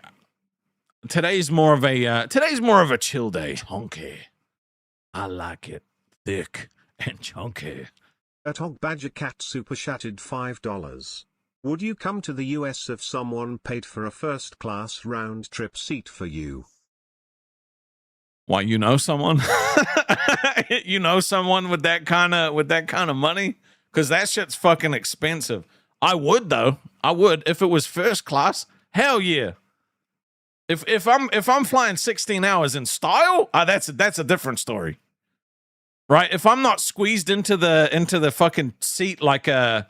Today's more of a chill day. Chunky. I like it thick and chunky. At Hog Badger Cat super chatted $5. Would you come to the US if someone paid for a first-class round-trip seat for you? Why, you know someone? You know someone with that kind of money? Because that shit's fucking expensive. I would though. I would if it was first class. Hell yeah. If I'm flying 16 hours in style, that's a different story. Right? If I'm not squeezed into the fucking seat like a,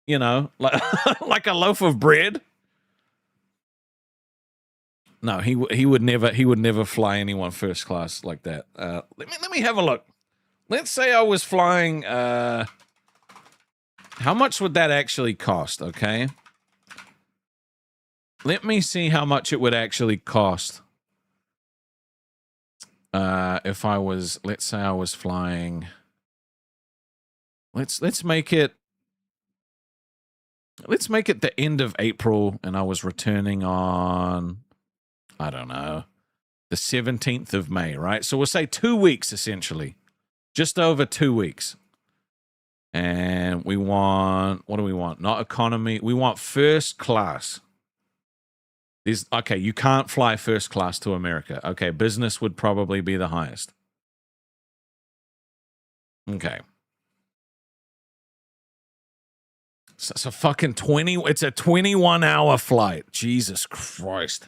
you know, like a loaf of bread. No, he would never fly anyone first class like that. Let me have a look. Let's say I was flying. How much would that actually cost? Okay. Let me see how much it would actually cost. If I was, let's say I was flying. Let's make it. Let's make it the end of April, and I was returning on, I don't know, the 17th of May, right? So we'll say 2 weeks, essentially. Just over 2 weeks. And we want, what do we want? Not economy. We want first class. Okay, you can't fly first class to America. Okay, business would probably be the highest. Okay. So it's a fucking it's a 21-hour flight. Jesus Christ.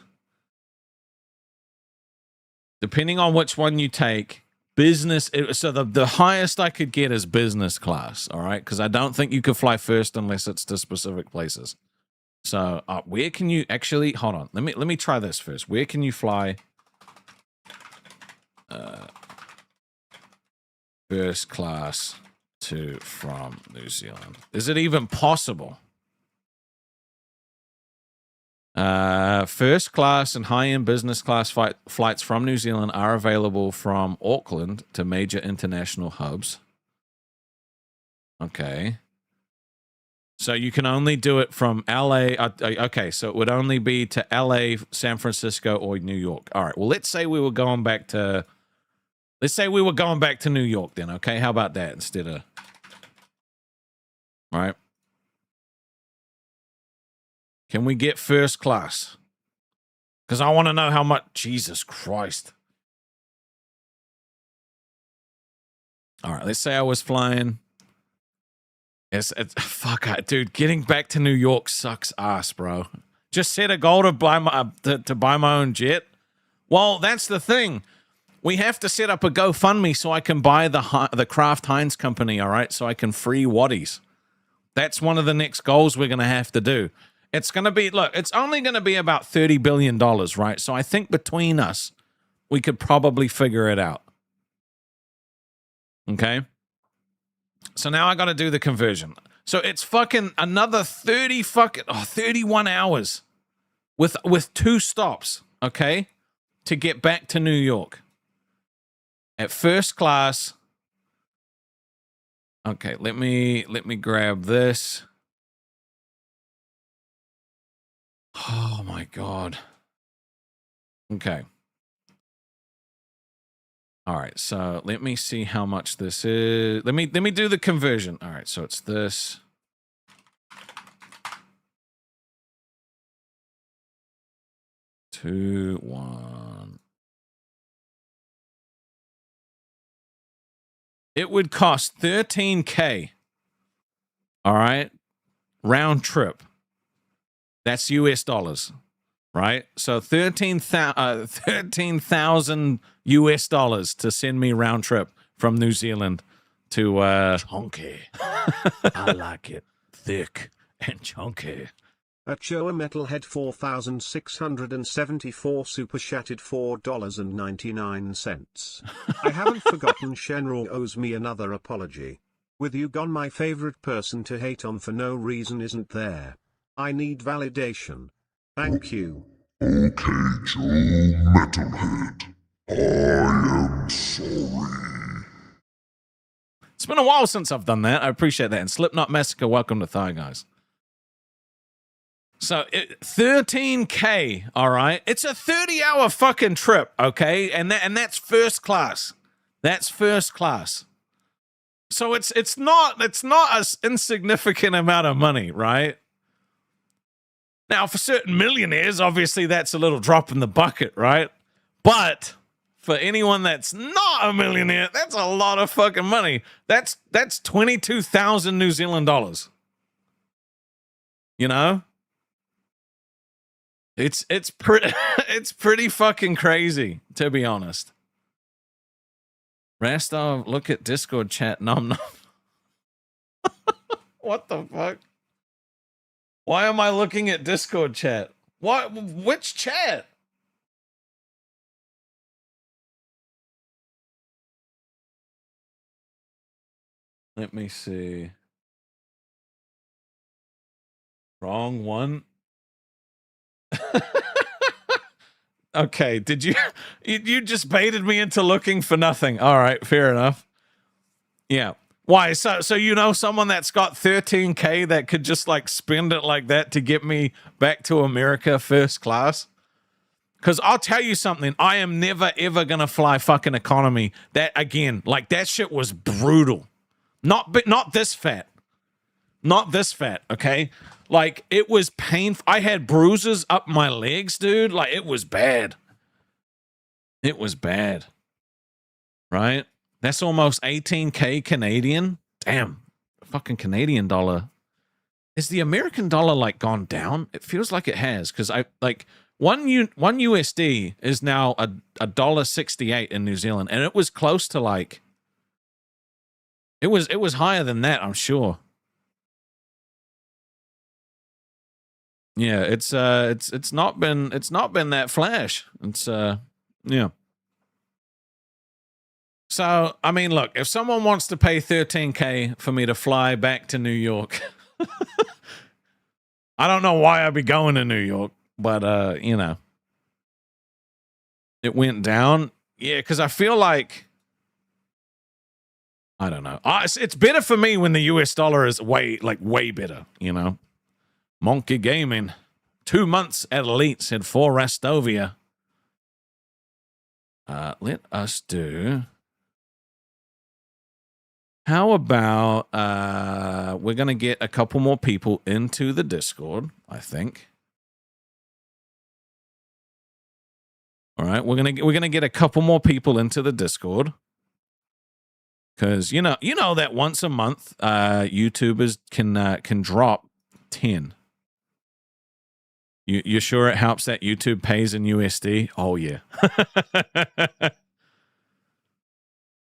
Depending on which one you take, business, so the highest I could get is business class, all right? Because I don't think you could fly first unless it's to specific places. So where can you actually, hold on, let me try this first. Where can you fly first class from New Zealand? Is it even possible? First class and high-end business class flights from New Zealand are available from Auckland to major international hubs. Okay. So you can only do it from LA. Okay, so it would only be to LA, San Francisco, or New York. All right. Well, let's say we were going back to New York then, okay? How about that instead of, all right? Can we get first class? Because I want to know how much. Jesus Christ. All right, let's say I was flying. Fuck, dude, getting back to New York sucks ass, bro. Just set a goal to buy my own jet. Well, that's the thing. We have to set up a GoFundMe so I can buy the Kraft Heinz company, all right? So I can free Waddies. That's one of the next goals we're going to have to do. It's going to be, look, it's only going to be about $30 billion, right? So I think between us, we could probably figure it out. Okay? So now I got to do the conversion. So it's fucking another 31 hours with 2 stops, okay, to get back to New York. At first class. Okay, let me grab this. Oh my God. Okay. All right, so let me see how much this is. Let me do the conversion. All right, so it's this. Two, one. It would cost $13K. All right, round trip. That's US dollars, right? So 13,000 US dollars to send me round trip from New Zealand to chunky. I like it thick and chunky. At Show Metalhead 4674 super chatted $4.99. I haven't forgotten Shenron owes me another apology. With you gone, my favorite person to hate on for no reason isn't there. I need validation. Thank you. Okay, Joe Metalhead. I am sorry. It's been a while since I've done that. I appreciate that. And Slipknot Massacre, welcome to Thigh Guys. So 13K, all right? It's a 30-hour fucking trip, okay? And that's first class. That's first class. So it's not an insignificant amount of money, right? Now, for certain millionaires, obviously that's a little drop in the bucket, right? But for anyone that's not a millionaire, that's a lot of fucking money. That's 22,000 New Zealand dollars. You know? It's pretty it's pretty fucking crazy, to be honest. Rastov, look at Discord chat. Nom nom. What the fuck? Why am I looking at Discord chat? What? Which chat? Let me see. Wrong one. Okay, did you just baited me into looking for nothing. All right, fair enough. Yeah. Why? So you know someone that's got 13K that could just like spend it like that to get me back to America first class? Because I'll tell you something, I am never ever gonna fly fucking economy. That again, like that shit was brutal. Not this fat. Not this fat, okay? Like, it was painful. I had bruises up my legs, dude. Like, it was bad. It was bad. Right? That's almost 18K Canadian. Damn. Fucking Canadian dollar. Is the American dollar, like, gone down? It feels like it has. Because I, like, one USD is now $1.68 in New Zealand. And it was close to, like... It was higher than that, I'm sure. Yeah, it's not been that flash. It's yeah. So, I mean, look, if someone wants to pay 13K for me to fly back to New York, I don't know why I'd be going to New York, but you know. It went down. Yeah, because I feel like I don't know. It's better for me when the US dollar is way better, you know. Monkey Gaming. 2 months at Elite, said for Rastovia. Let us do... How about we're going to get a couple more people into the Discord, I think. All right, we're going to get a couple more people into the Discord. Cuz you know that once a month YouTubers can drop 10. You sure it helps that YouTube pays in USD? Oh yeah.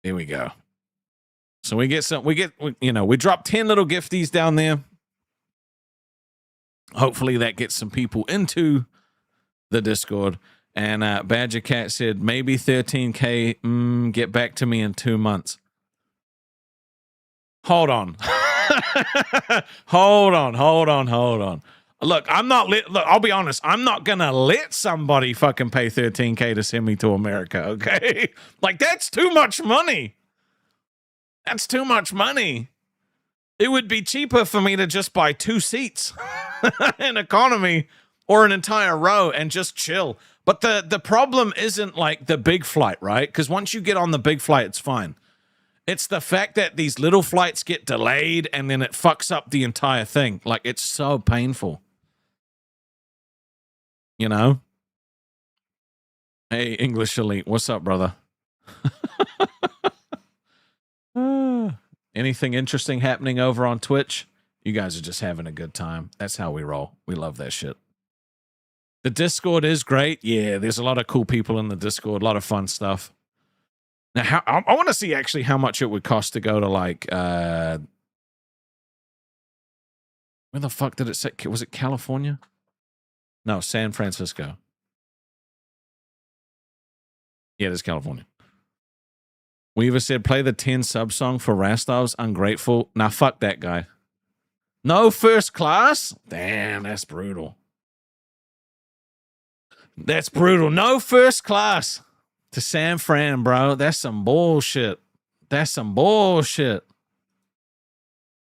Here we go. So we drop 10 little gifties down there. Hopefully that gets some people into the Discord. And Badger Cat said maybe 13K. Get back to me in 2 months. Hold on. Hold on. Look, I'll be honest. I'm not going to let somebody fucking pay 13K to send me to America, okay? Like, that's too much money. That's too much money. It would be cheaper for me to just buy 2 seats in economy or an entire row and just chill. But the problem isn't like the big flight, right? Because once you get on the big flight, it's fine. It's the fact that these little flights get delayed and then it fucks up the entire thing. Like, it's so painful. You know? Hey, English Elite. What's up, brother? Anything interesting happening over on Twitch? You guys are just having a good time. That's how we roll. We love that shit. The Discord is great. Yeah, there's a lot of cool people in the Discord. A lot of fun stuff. Now, I want to see actually how much it would cost to go to like, where the fuck did it say? Was it California? No, San Francisco. Yeah, it is California. Weaver said, play the 10 sub song for Rastov's Ungrateful. Nah, fuck that guy. No first class? Damn, that's brutal. That's brutal. No first class to San Fran, bro. That's some bullshit. That's some bullshit.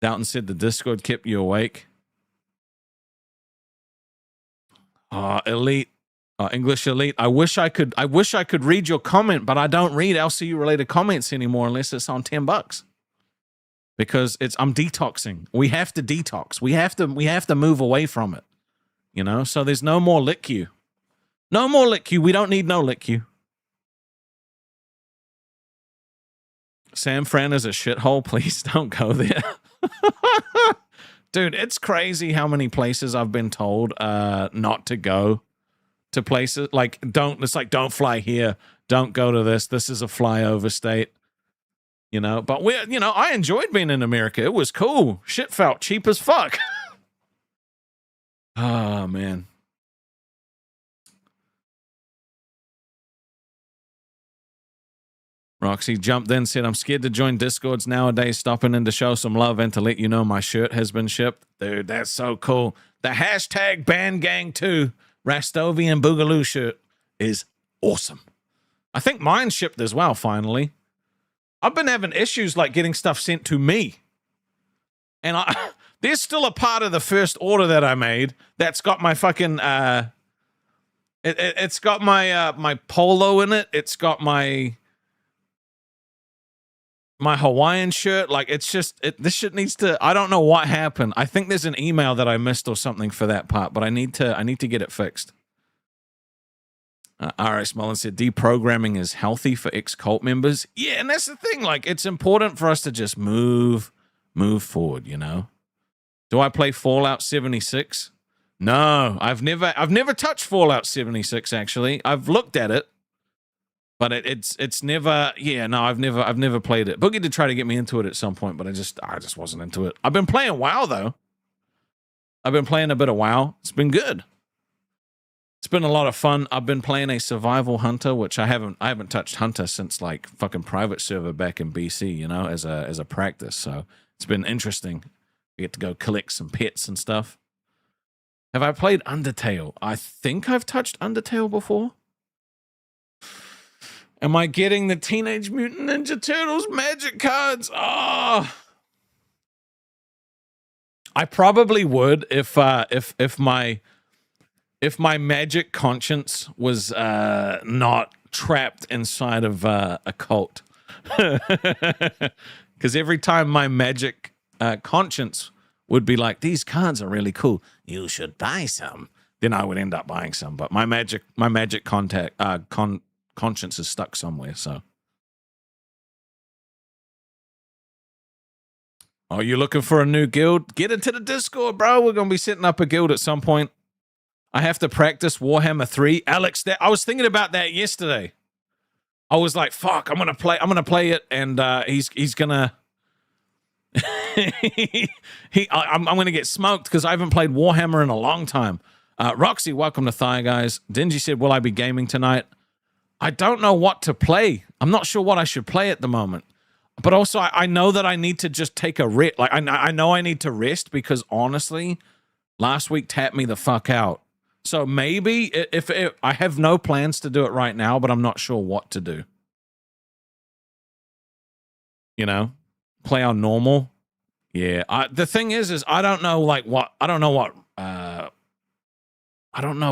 Dalton said the Discord kept you awake. Elite. English Elite. I wish I could read your comment, but I don't read LCU related comments anymore unless it's on $10. because I'm detoxing. We have to detox. We have to move away from it. You know, so there's no more lick you. No more lick you. We don't need no lick you. San Fran is a shithole. Please don't go there. Dude, it's crazy how many places I've been told not to go to places. Like, don't fly here. Don't go to this. This is a flyover state. You know, but I enjoyed being in America. It was cool. Shit felt cheap as fuck. Oh, man. Roxy jumped in, said, I'm scared to join Discords nowadays, stopping in to show some love and to let you know my shirt has been shipped. Dude, that's so cool. The hashtag BandGang2 Rastovian Boogaloo shirt is awesome. I think mine shipped as well, finally. I've been having issues like getting stuff sent to me. And there's still a part of the first order that I made that's got my fucking it's got my my polo in it. It's got my Hawaiian shirt. Like, it's just this shit needs to, I don't know what happened. I think there's an email that I missed or something for that part, but I need to get it fixed. R.S. Mullen said deprogramming is healthy for ex-cult members. Yeah, and that's the thing. Like, it's important for us to just move forward, you know? Do I play Fallout 76? No, I've never touched Fallout 76, actually. I've looked at it, but it's never, yeah, no, I've never played it. Boogie did try to get me into it at some point, but I just wasn't into it. I've been playing WoW, though. I've been playing a bit of WoW. It's been good. It's been a lot of fun. I've been playing a survival hunter, which I haven't touched hunter since like fucking private server back in BC, you know, as a practice. So it's been interesting. We get to go collect some pets and stuff. Have I played Undertale? I think I've touched Undertale before. Am I getting the Teenage Mutant Ninja Turtles magic cards? Oh, I probably would if my magic conscience was not trapped inside of a cult. Because every time my magic conscience would be like, these cards are really cool, you should buy some, then I would end up buying some. But my magic conscience is stuck somewhere. So, oh, you looking for a new guild? Get into the Discord, bro. We're gonna be setting up a guild at some point. I have to practice Warhammer 3. Alex, I was thinking about that yesterday. I was like, fuck, I'm gonna play it, and he's gonna I'm gonna get smoked because I haven't played Warhammer in a long time. Roxy, welcome to Thigh Guys. Dingy said, will I be gaming tonight? I don't know what to play. I'm not sure what I should play at the moment. But also, I know that I need to just take a rest. Like, I know I need to rest because, honestly, last week tapped me the fuck out. So maybe, if I have no plans to do it right now, but I'm not sure what to do. You know? Play on normal. Yeah. The thing is I don't know, like, what... I don't know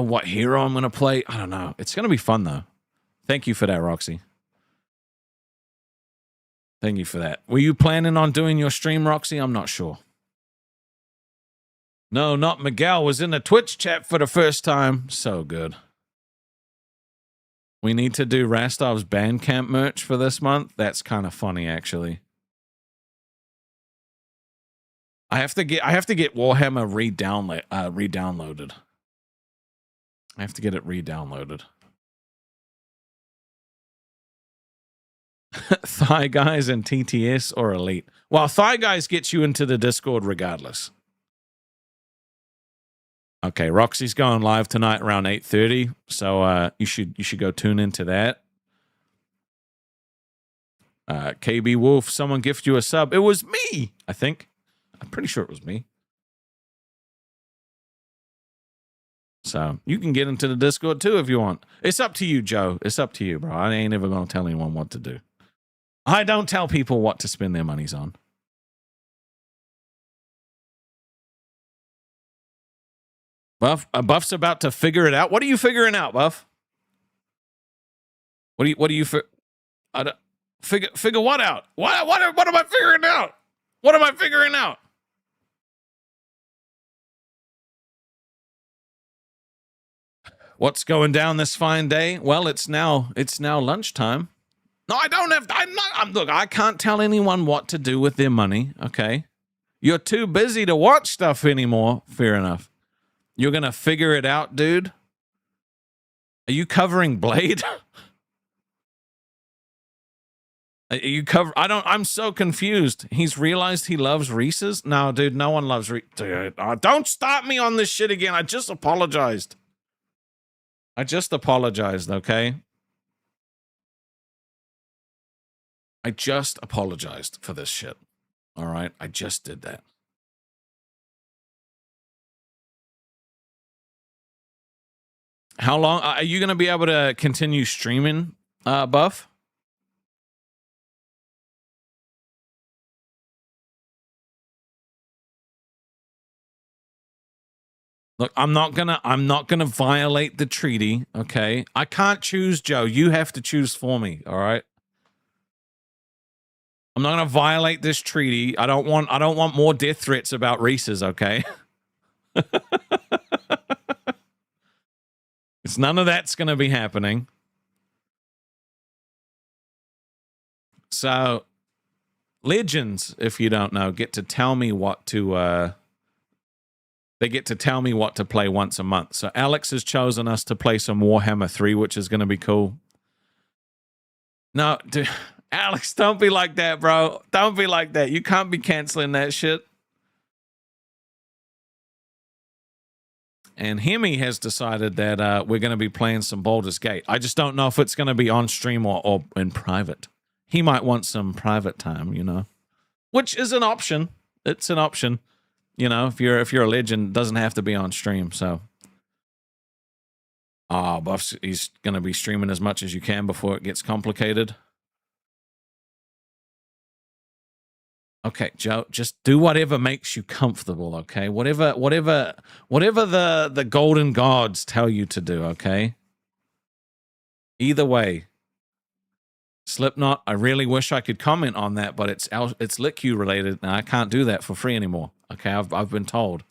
what hero I'm going to play. I don't know. It's going to be fun, though. Thank you for that, Roxy. Thank you for that. Were you planning on doing your stream, Roxy? I'm not sure. No, not Miguel. Was in the Twitch chat for the first time. So good. We need to do Rastov's Bandcamp merch for this month. That's kind of funny, actually. I have to get Warhammer re-downloaded. I have to get it re-downloaded. Thigh Guys and TTS or Elite? Well, Thigh Guys gets you into the Discord regardless. Okay, Roxy's going live tonight around 8:30, so you should go tune into that. KB Wolf, someone gift you a sub. It was me, I think. I'm pretty sure it was me. So you can get into the Discord too if you want. It's up to you, Joe. It's up to you, bro. I ain't ever gonna tell anyone what to do. I don't tell people what to spend their monies on. Buff's about to figure it out. What are you figuring out, Buff? What do you figure what out? What am I figuring out? What am I figuring out? What's going down this fine day? Well, it's now lunchtime. No, I don't have. Look, I can't tell anyone what to do with their money. Okay, you're too busy to watch stuff anymore. Fair enough. You're gonna figure it out, dude. Are you covering Blade? Are you cover? I'm so confused. He's realized he loves Reese's. No, dude, no one loves Reese. Dude, don't start me on this shit again. I just apologized. Okay? I just apologized for this shit. All right? I just did that. How long are you going to be able to continue streaming, Buff? Look, I'm not gonna violate the treaty, okay? I can't choose, Joe. You have to choose for me, all right? I'm not gonna violate this treaty. I don't want more death threats about Reese's, okay? It's none of that's gonna be happening. So, legends, if you don't know, get to tell me what to they get to tell me what to play once a month. So Alex has chosen us to play some Warhammer 3, which is going to be cool. No, dude, Alex, don't be like that, bro. Don't be like that. You can't be canceling that shit. And Hemi has decided that we're going to be playing some Baldur's Gate. I just don't know if it's going to be on stream or in private. He might want some private time, you know, which is an option. It's an option. You know, if you're a legend, it doesn't have to be on stream. So, Buff's he's going to be streaming as much as you can before it gets complicated. Okay, Joe, just do whatever makes you comfortable. Okay, whatever the golden gods tell you to do. Okay. Either way, Slipknot. I really wish I could comment on that, but it's LickU related, and I can't do that for free anymore. Okay, I've been told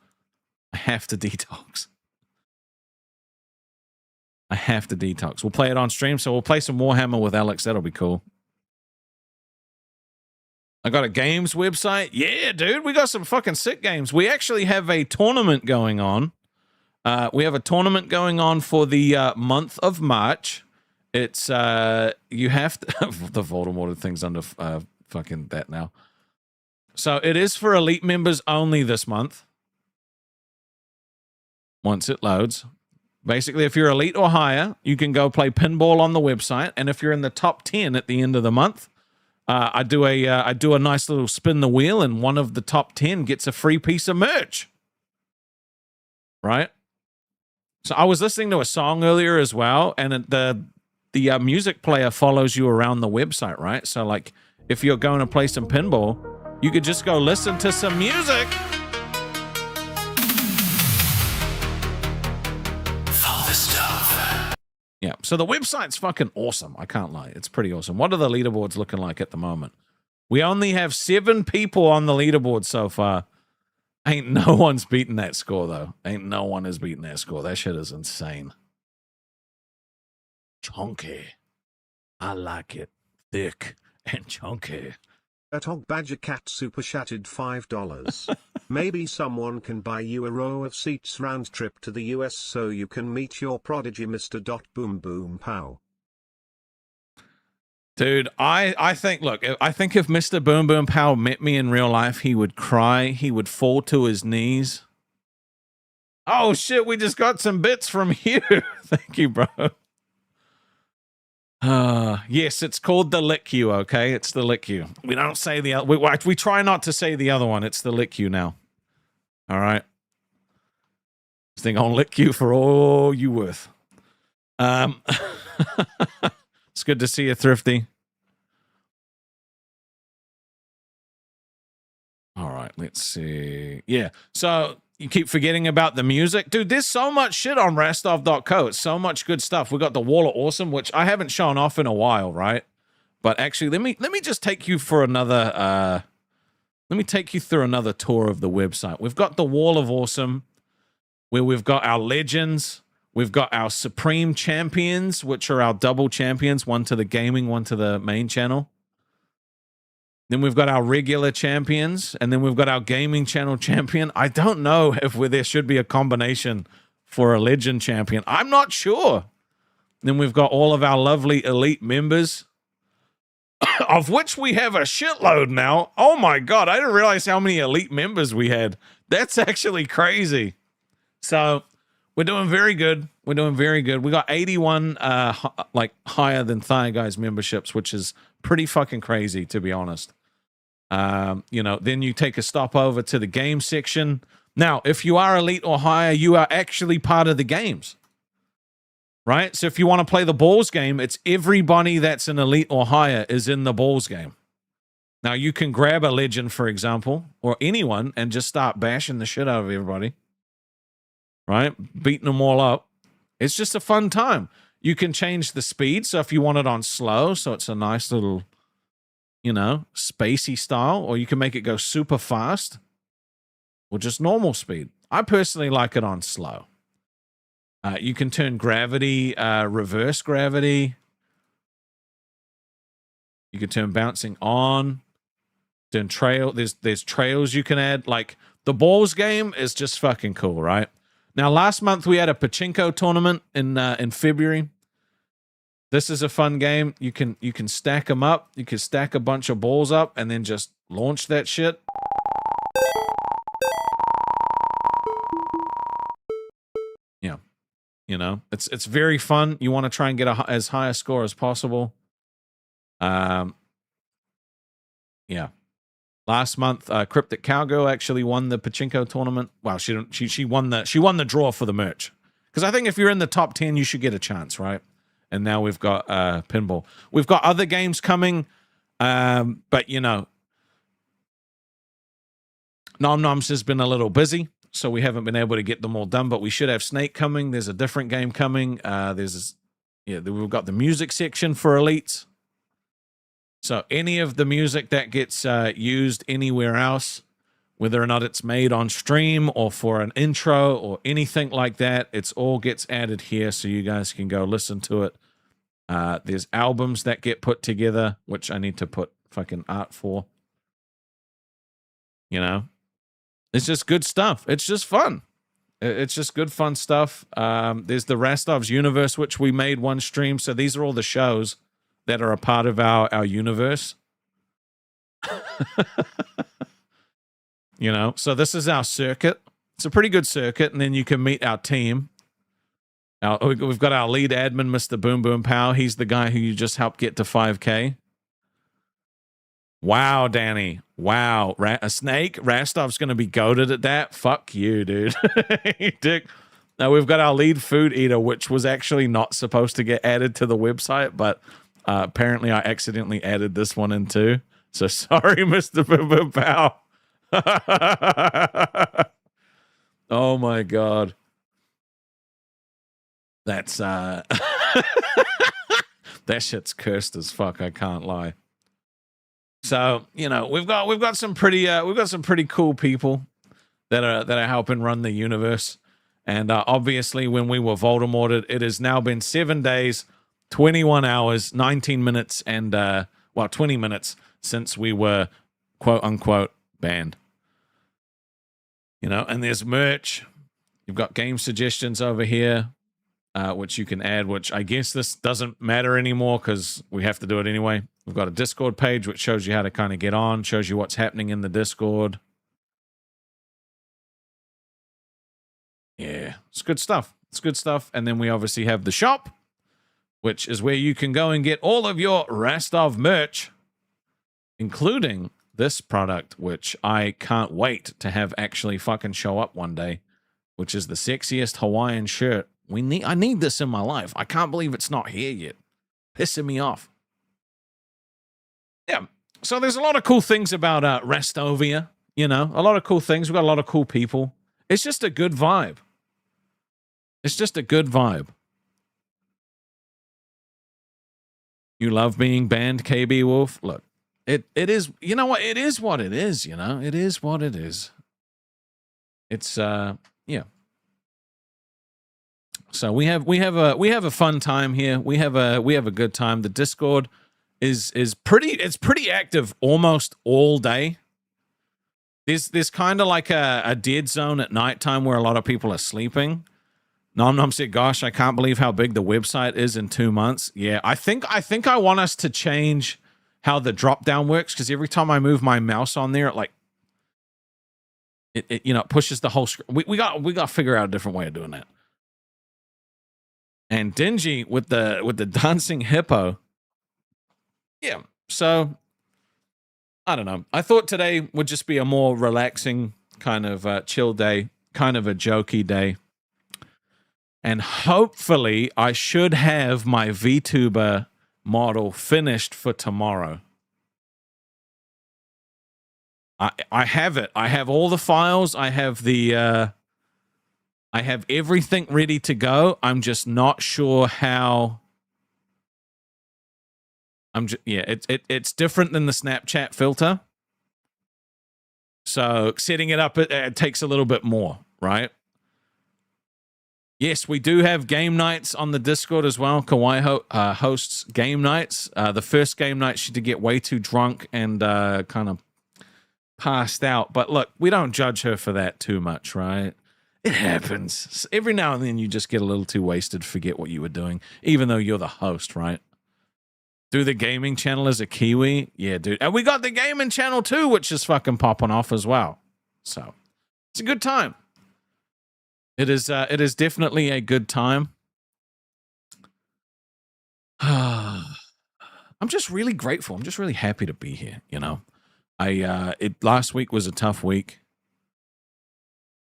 I have to detox. I have to detox. We'll play it on stream, so we'll play some Warhammer with Alex. That'll be cool. I got a games website. Yeah, dude, we got some fucking sick games. We actually have a tournament going on. We have a tournament going on for the month of March. It's you have to the Voldemort thing's under fucking that now. So it is for elite members only this month. Once it loads. Basically, if you're elite or higher, you can go play pinball on the website. And if you're in the top 10 at the end of the month, I do a nice little spin the wheel, and one of the top 10 gets a free piece of merch. Right? So I was listening to a song earlier as well, and the music player follows you around the website, right? So like if you're going to play some pinball, you could just go listen to some music. Follow the stuff. Yeah, so the website's fucking awesome. I can't lie. It's pretty awesome. What are the leaderboards looking like at the moment? We only have 7 people on the leaderboard so far. Ain't no one's beaten that score, though. Ain't no one has beaten that score. That shit is insane. Chunky. I like it. Thick and chunky. At Hog Badger Cat super chatted $5. Maybe someone can buy you a row of seats round trip to the US so you can meet your prodigy Mr. Boom Boom Pow. Dude, I think, look, I think if Mr. Boom Boom Pow met me in real life, he would cry. He would fall to his knees. Oh, shit, we just got some bits from you. Thank you, bro. Yes, it's called the LickU, okay? It's the LickU. We don't say the other. We try not to say the other one. It's the LickU now. All right? This thing on LickU for all you worth. It's good to see you, Thrifty. All right, let's see. Yeah, so you keep forgetting about the music. Dude, there's so much shit on Rastov.co. It's so much good stuff. We got the Wall of Awesome, which I haven't shown off in a while, right? But actually, let me just take you for another let me take you through another tour of the website. We've got the Wall of Awesome, where we've got our legends. We've got our Supreme Champions, which are our double champions, one to the gaming, one to the main channel. Then we've got our regular champions, and then we've got our gaming channel champion. I don't know if there should be a combination for a legend champion. I'm not sure. Then we've got all of our lovely elite members, of which we have a shitload now. Oh my God, I didn't realize how many elite members we had. That's actually crazy. So we're doing very good. We're doing very good. We got 81 like higher than Thigh Guys memberships, which is pretty fucking crazy, to be honest. You know, then you take a stop over to the game section. Now, if you are elite or higher, you are actually part of the games, right? So if you want to play the balls game, it's everybody that's an elite or higher is in the balls game. Now, you can grab a legend, for example, or anyone, and just start bashing the shit out of everybody, right? Beating them all up. It's just a fun time. You can change the speed. So if you want it on slow, so it's a nice little, you know, spacey style, or you can make it go super fast or just normal speed. I personally like it on slow. You can turn gravity, reverse gravity. You can turn bouncing on. Turn trail. There's trails you can add. Like the balls game is just fucking cool, right? Now, last month we had a pachinko tournament in February. This is a fun game. You can stack them up. You can stack a bunch of balls up and then just launch that shit. Yeah, you know, it's very fun. You want to try and get as high a score as possible. Yeah. Last month, Cryptic Cowgirl actually won the pachinko tournament. Well, she won the draw for the merch. Because I think if you're in the top 10, you should get a chance, right? And now we've got pinball. We've got other games coming, but you know, Nom Nom's has been a little busy, so we haven't been able to get them all done. But we should have Snake coming. There's a different game coming. We've got the music section for elites. So any of the music that gets used anywhere else, whether or not it's made on stream or for an intro or anything like that, it's all gets added here so you guys can go listen to it. There's albums that get put together, which I need to put fucking art for. You know? It's just good stuff. It's just fun. It's just good, fun stuff. There's the Rastov's universe, which we made one stream. So these are all the shows that are a part of our universe. You know, so this is our circuit. It's a pretty good circuit, and then you can meet our team. We've got our lead admin, Mr. Boom Boom Pow. He's the guy who you just helped get to 5K. Wow, Danny. Wow. A snake? Rastov's going to be goated at that? Fuck you, dude. Dick. Now, we've got our lead food eater, which was actually not supposed to get added to the website, but apparently I accidentally added this one in too. So sorry, Mr. Boom Boom Pow. Oh my God. That's that shit's cursed as fuck, I can't lie. So, you know, we've got some pretty cool people that are helping run the universe. And obviously when we were Voldemorted, it has now been 7 days, 21 hours, 19 minutes, and 20 minutes since we were quote unquote banned. You know, and there's merch. You've got game suggestions over here, which you can add, which I guess this doesn't matter anymore because we have to do it anyway. We've got a Discord page, which shows you how to kind of get on, shows you what's happening in the Discord. Yeah, it's good stuff. It's good stuff. And then we obviously have the shop, which is where you can go and get all of your Rastov merch, including this product, which I can't wait to have actually fucking show up one day, which is the sexiest Hawaiian shirt. I need this in my life. I can't believe it's not here yet. Pissing me off. Yeah. So there's a lot of cool things about Rastovia, you know, a lot of cool things. We've got a lot of cool people. It's just a good vibe. It's just a good vibe. You love being banned, KB Wolf? Look, it is, you know what? It is what it is, you know? It is what it is. It's, yeah. So we have a fun time here. We have a good time. The Discord is pretty active almost all day. There's kind of like a dead zone at nighttime where a lot of people are sleeping. Nom Nom said, "Gosh, I can't believe how big the website is in 2 months." Yeah, I think I want us to change how the drop down works, because every time I move my mouse on there, it you know, pushes the whole screen. We got to figure out a different way of doing that. And Dingy with the dancing hippo. Yeah, so I don't know. I thought today would just be a more relaxing kind of chill day, kind of a jokey day. And hopefully I should have my VTuber model finished for tomorrow. I have it. I have all the files. I have I have everything ready to go. I'm just not sure how. It's different than the Snapchat filter. So setting it up, it takes a little bit more, right? Yes, we do have game nights on the Discord as well. Kawaii hosts game nights. The first game night, she did get way too drunk and kind of passed out. But look, we don't judge her for that too much, right? It happens. Every now and then you just get a little too wasted, forget what you were doing, even though you're the host, right? Do the gaming channel as a Kiwi? Yeah, dude. And we got the gaming channel too, which is fucking popping off as well. So it's a good time. It is definitely a good time. I'm just really grateful. I'm just really happy to be here, you know. Last week was a tough week.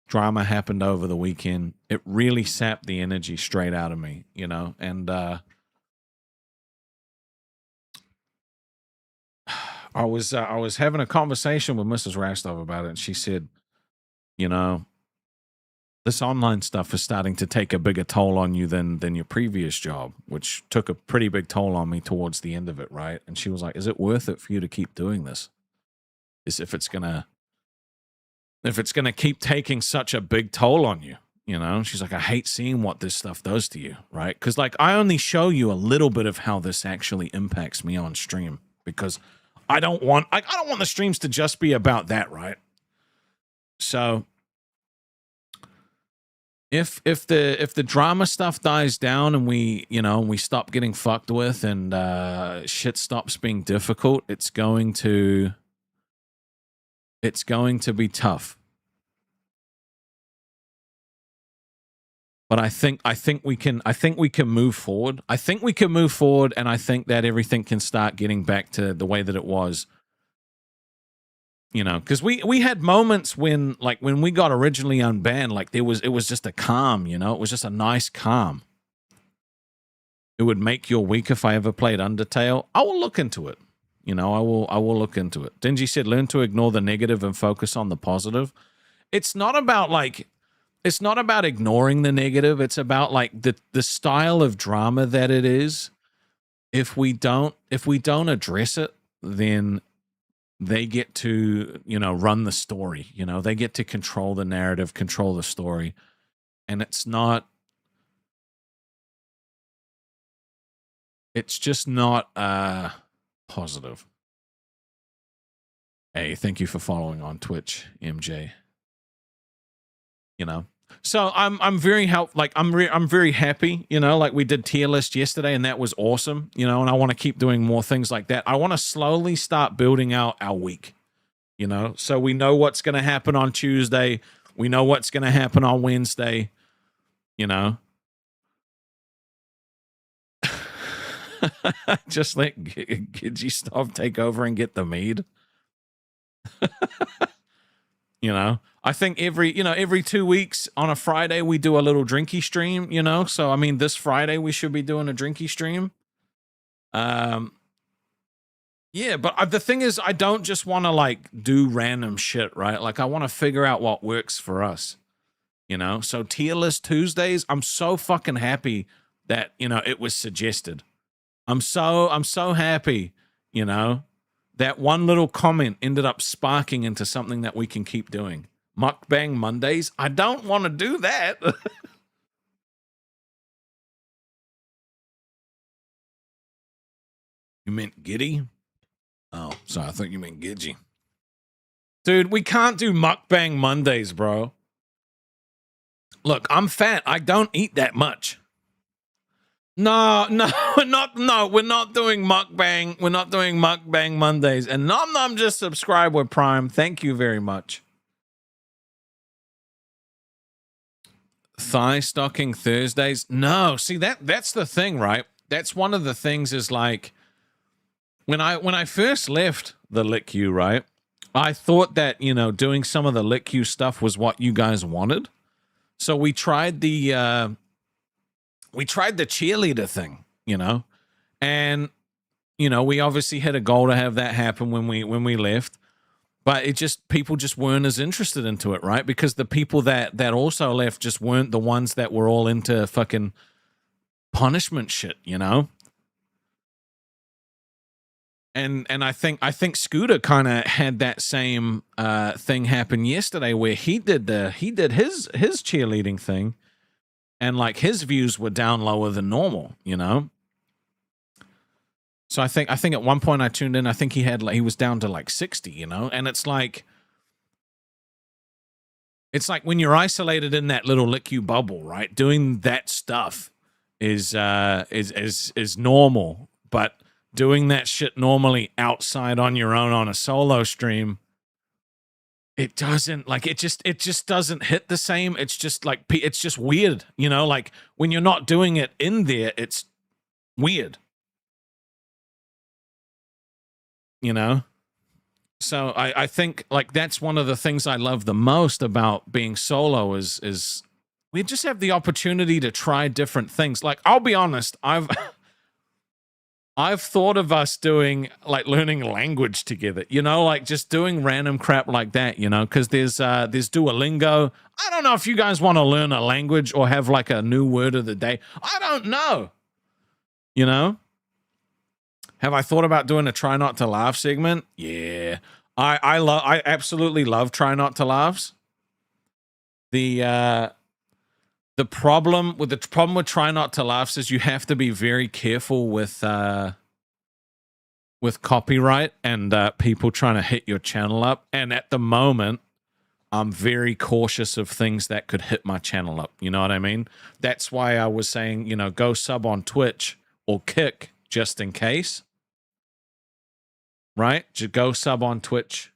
Drama happened over the weekend. It really sapped the energy straight out of me, you know, and I was having a conversation with Mrs. Rastov about it, and she said, you know, this online stuff is starting to take a bigger toll on you than your previous job, which took a pretty big toll on me towards the end of it, right? And she was like, is it worth it for you to keep doing this? If it's gonna keep taking such a big toll on you, you know? She's like, I hate seeing what this stuff does to you, right? Because like I only show you a little bit of how this actually impacts me on stream, because I don't want the streams to just be about that, right? So if the drama stuff dies down and we stop getting fucked with and shit stops being difficult, it's going to be tough. But I think we can move forward. I think we can move forward, and I think that everything can start getting back to the way that it was. You know, because we had moments when we got originally unbanned, like it was just a calm, you know, it was just a nice calm. It would make your week if I ever played Undertale. I will look into it. You know, I will look into it. Dingy said, learn to ignore the negative and focus on the positive. It's not about ignoring the negative. It's about like the style of drama that it is. If we don't address it, then they get to, you know, run the story. You know, they get to control the narrative, control the story. And it's just not positive. Hey, thank you for following on Twitch, MJ. You know, so I'm very I'm very happy, you know, like we did tier list yesterday and that was awesome, you know, and I want to keep doing more things like that. I want to slowly start building out our week, you know, so we know what's going to happen on Tuesday. We know what's going to happen on Wednesday, you know. Just let Gidgy Stop take over and get the mead. You know, I think every 2 weeks on a Friday, we do a little drinky stream, you know? So, I mean, this Friday, we should be doing a drinky stream. Yeah, but the thing is, I don't just want to, like, do random shit, right? Like, I want to figure out what works for us, you know? So, tier list Tuesdays, I'm so fucking happy that, you know, it was suggested. I'm so happy, you know, that one little comment ended up sparking into something that we can keep doing. Mukbang Mondays? I don't want to do that. You meant giddy? Oh, sorry, I thought you meant gidgy. Dude, we can't do Mukbang Mondays, bro. Look, I'm fat. I don't eat that much. No, we're not doing mukbang. We're not doing Mukbang Mondays. And Nom Nom just subscribed with Prime. Thank you very much. Thigh stocking Thursdays? No, see that's the thing, right? That's one of the things is like when I first left the LitQ, right? I thought that, you know, doing some of the LitQ stuff was what you guys wanted. So we tried the cheerleader thing, you know, and you know, we obviously had a goal to have that happen when we left, but people just weren't as interested into it, right? Because the people that also left just weren't the ones that were all into fucking punishment shit, you know. And I think Scooter kind of had that same thing happen yesterday, where he did his cheerleading thing, and like his views were down lower than normal, you know. So I think at one point I tuned in, I think he was down to like 60, you know, and it's like when you're isolated in that little LitQ bubble, right? Doing that stuff is normal, but doing that shit normally outside on your own on a solo stream, it doesn't, like, it just doesn't hit the same. It's just like, it's just weird, you know, like when you're not doing it in there, it's weird, you know? So I think like that's one of the things I love the most about being solo is we just have the opportunity to try different things. Like, I'll be honest, I've thought of us doing, like, learning language together, you know, like just doing random crap like that, you know, because there's Duolingo. I don't know if you guys want to learn a language or have like a new word of the day. I don't know, you know. Have I thought about doing a Try Not to Laugh segment? Yeah, I absolutely love Try Not to Laughs. The problem with Try Not to Laughs is you have to be very careful with copyright and people trying to hit your channel up. And at the moment, I'm very cautious of things that could hit my channel up. You know what I mean? That's why I was saying, you know, go sub on Twitch or Kick just in case. Right? Just go sub on Twitch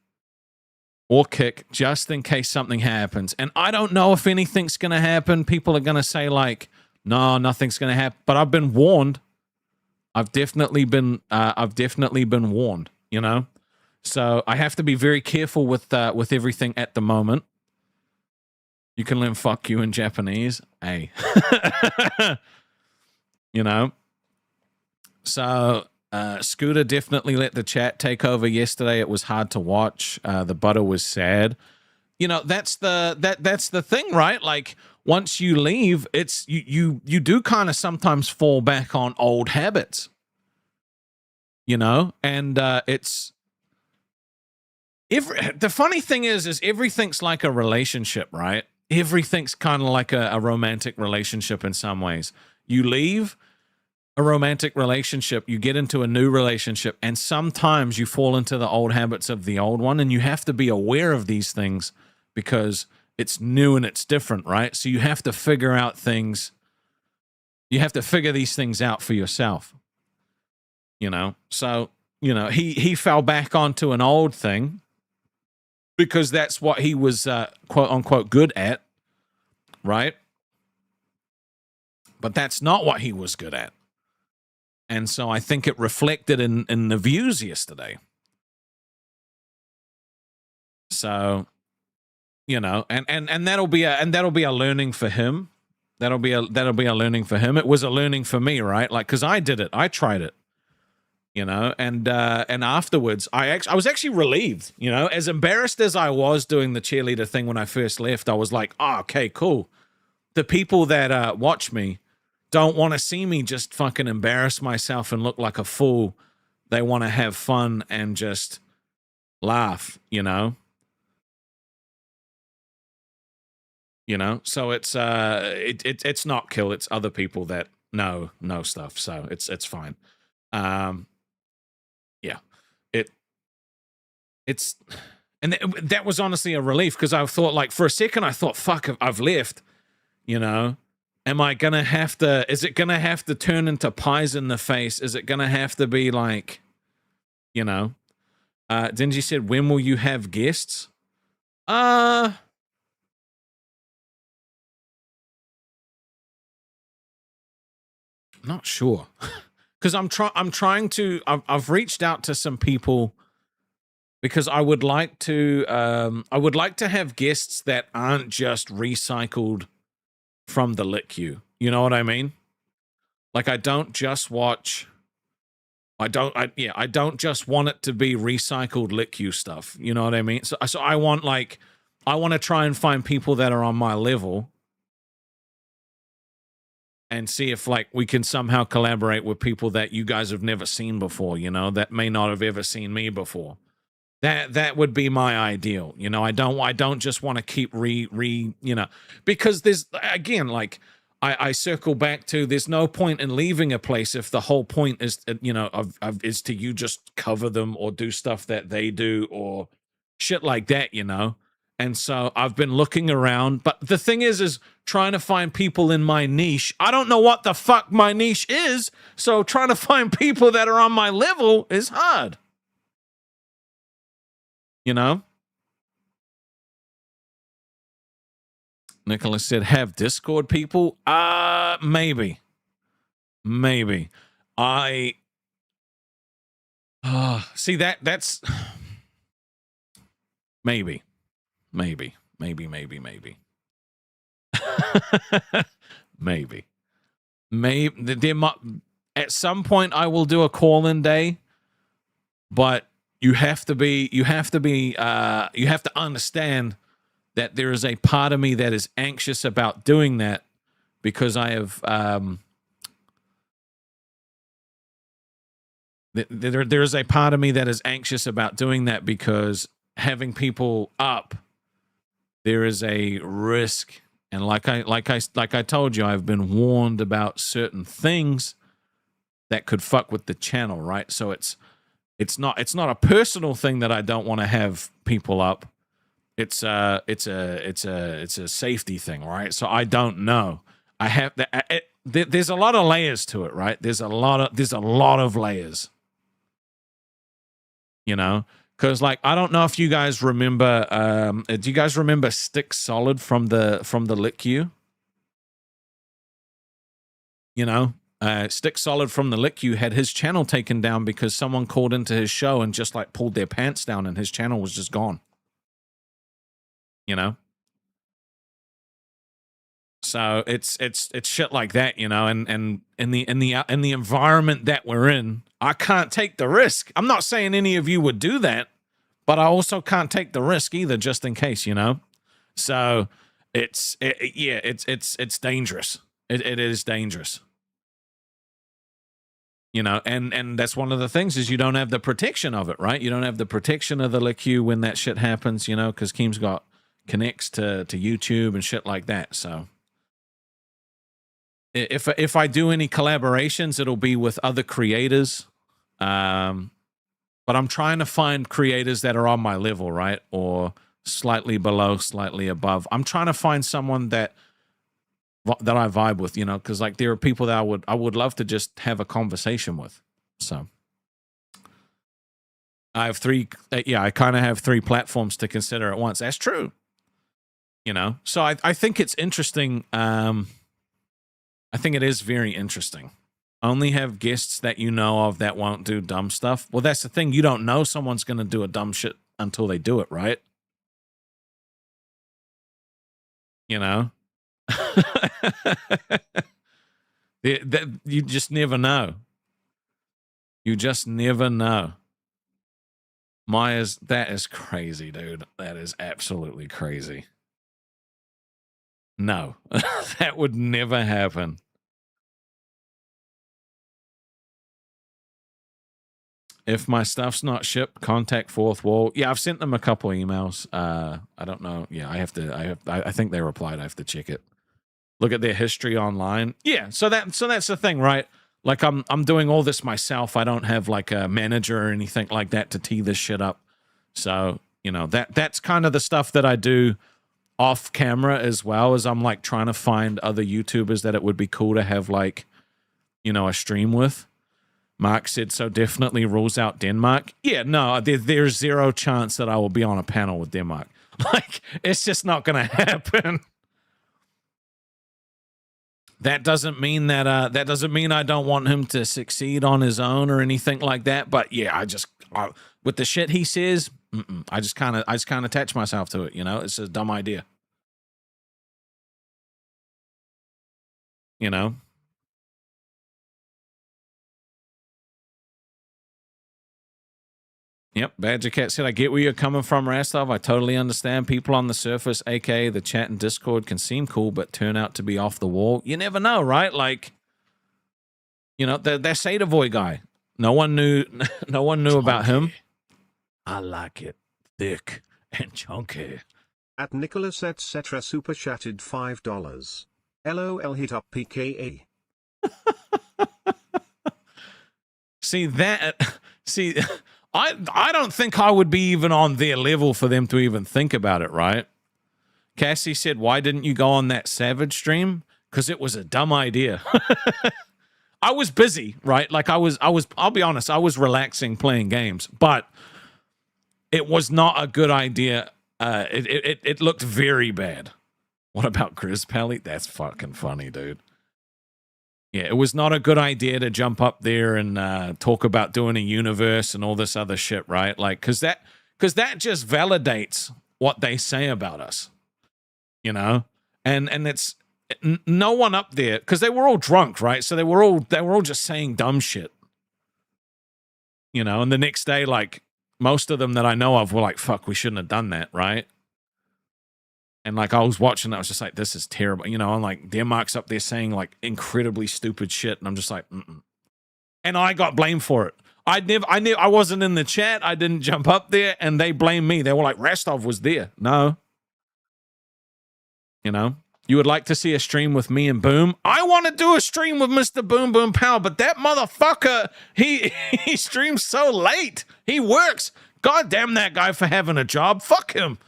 or Kick just in case something happens. And I don't know if anything's going to happen. People are going to say like, no, nothing's going to happen. But I've been warned. I've definitely been warned, you know? So I have to be very careful with everything at the moment. You can learn fuck you in Japanese. Hey. You know? So Scooter definitely let the chat take over yesterday. It was hard to watch. The butter was sad. You know, that's the thing, right? Like once you leave, it's you do kind of sometimes fall back on old habits. You know, and it's the funny thing is everything's like a relationship, right? Everything's kind of like a romantic relationship in some ways. You leave a romantic relationship, you get into a new relationship, and sometimes you fall into the old habits of the old one, and you have to be aware of these things because it's new and it's different, right? So you have to figure out things. You have to figure these things out for yourself, you know? So, you know, he fell back onto an old thing because that's what he was, quote unquote, good at, right? But that's not what he was good at. And so I think it reflected in the views yesterday. So, you know, and that'll be a learning for him. That'll be a learning for him. It was a learning for me, right? Like, cause I did it. I tried it, you know, and afterwards I was actually relieved, you know, as embarrassed as I was doing the cheerleader thing when I first left. I was like, oh, okay, cool. The people that watch me don't want to see me just fucking embarrass myself and look like a fool They want to have fun and just laugh, you know? You know? So it's it's not Kill, it's other people that know stuff. So it's fine. Yeah. It's and that was honestly a relief, because I thought, like, for a second I thought, fuck, I've left, you know? Am I gonna have to, is it gonna have to turn into pies in the face? Is it gonna have to be like, you know? Dingy said, when will you have guests? Not sure. Because I'm trying to, I've reached out to some people, because I would like to have guests that aren't just recycled from the LitQ. You know what I mean? Like, I don't just watch, I don't just want it to be recycled LitQ stuff. You know what I mean? So I want, like, I want to try and find people that are on my level and see if, like, we can somehow collaborate with people that you guys have never seen before, you know, that may not have ever seen me before. That would be my ideal. You know, I don't just want to keep you know, because there's, again, like, I circle back to, there's no point in leaving a place if the whole point is, you know, is to you just cover them or do stuff that they do or shit like that, you know? And so I've been looking around, but the thing is trying to find people in my niche. I don't know what the fuck my niche is, so trying to find people that are on my level is hard. You know? Nicholas said, have Discord people? Maybe. I see that's maybe. Maybe. There might, at some point I will do a call-in day, but you have to understand that there is a part of me that is anxious about doing that, because I have there is a part of me that is anxious about doing that, because having people up, there is a risk. And like I told you, I've been warned about certain things that could fuck with the channel, right? So it's not a personal thing that I don't want to have people up. It's a safety thing, right? So I don't know. I have there's a lot of layers to it, right? There's a lot of layers. You know, because, like, I don't know if you guys remember. Do you guys remember Stick Solid from the LitQ? You know, Stick Solid from the LitQ had his channel taken down because someone called into his show and just, like, pulled their pants down, and his channel was just gone. You know, so it's shit like that, you know, and in the environment that we're in, I can't take the risk. I'm not saying any of you would do that, but I also can't take the risk either, just in case, you know. So it's dangerous. It is dangerous, you know, and that's one of the things, is you don't have the protection of it, right? You don't have the protection of the LitQ when that shit happens, you know, because Keem's got connects to YouTube and shit like that. So if I do any collaborations, it'll be with other creators. But I'm trying to find creators that are on my level, right? Or slightly below, slightly above. I'm trying to find someone that I vibe with, you know, because, like, there are people that I would love to just have a conversation with. So I have I kind of have 3 platforms to consider at once. That's true. You know, so I think it's interesting. I think it is very interesting. Only have guests that you know of that won't do dumb stuff. Well, that's the thing. You don't know someone's going to do a dumb shit until they do it, right? You know? You just never know. You just never know. That is crazy, dude. That is absolutely crazy. No, that would never happen. If my stuff's not shipped, contact Fourth Wall. Yeah, I've sent them a couple emails. I don't know. Yeah, I think they replied. I have to check it. Look at their history online. Yeah, so that's the thing, right? Like I'm doing all this myself. I don't have like a manager or anything like that to tee this shit up. So, you know, that's kind of the stuff that I do off camera as well, as I'm like trying to find other YouTubers that it would be cool to have like, you know, a stream with. Mark said, so definitely rules out Denmark. Yeah, no, there's zero chance that I will be on a panel with Denmark. Like, it's just not going to happen. That doesn't mean that I don't want him to succeed on his own or anything like that. But yeah, with the shit he says, I just kind of attach myself to it. You know, it's a dumb idea. You know. Yep, Badger Cat said, I get where you're coming from, Rastov. I totally understand. People on the surface, aka the chat and Discord, can seem cool, but turn out to be off the wall. You never know, right? Like, you know, that Sadaboy guy. No one knew about him. I like it thick and chunky. At Nicholas etc. super chatted $5. LOL hit up PKA. See, I don't think I would be even on their level for them to even think about it, right? Cassie said, why didn't you go on that Savage stream? Because it was a dumb idea. I was busy, right? Like I'll be honest, I was relaxing playing games, but it was not a good idea. It looked very bad. What about Grizz Pally? That's fucking funny, dude. Yeah, it was not a good idea to jump up there and talk about doing a universe and all this other shit, right? Like, because that just validates what they say about us, you know. And it's no one up there, because they were all drunk, right? So they were all just saying dumb shit, you know. And the next day, like most of them that I know of were like, "Fuck, we shouldn't have done that," right? And like I was watching, I was just like, "This is terrible," you know. And like Denmark's up there saying like incredibly stupid shit, and I'm just like, And I got blamed for it. I wasn't in the chat. I didn't jump up there, and they blamed me. They were like, "Rastov was there." No, you know. You would like to see a stream with me and Boom? I want to do a stream with Mr. Boom Boom Power, but that motherfucker, he streams so late. He works. God damn that guy for having a job. Fuck him.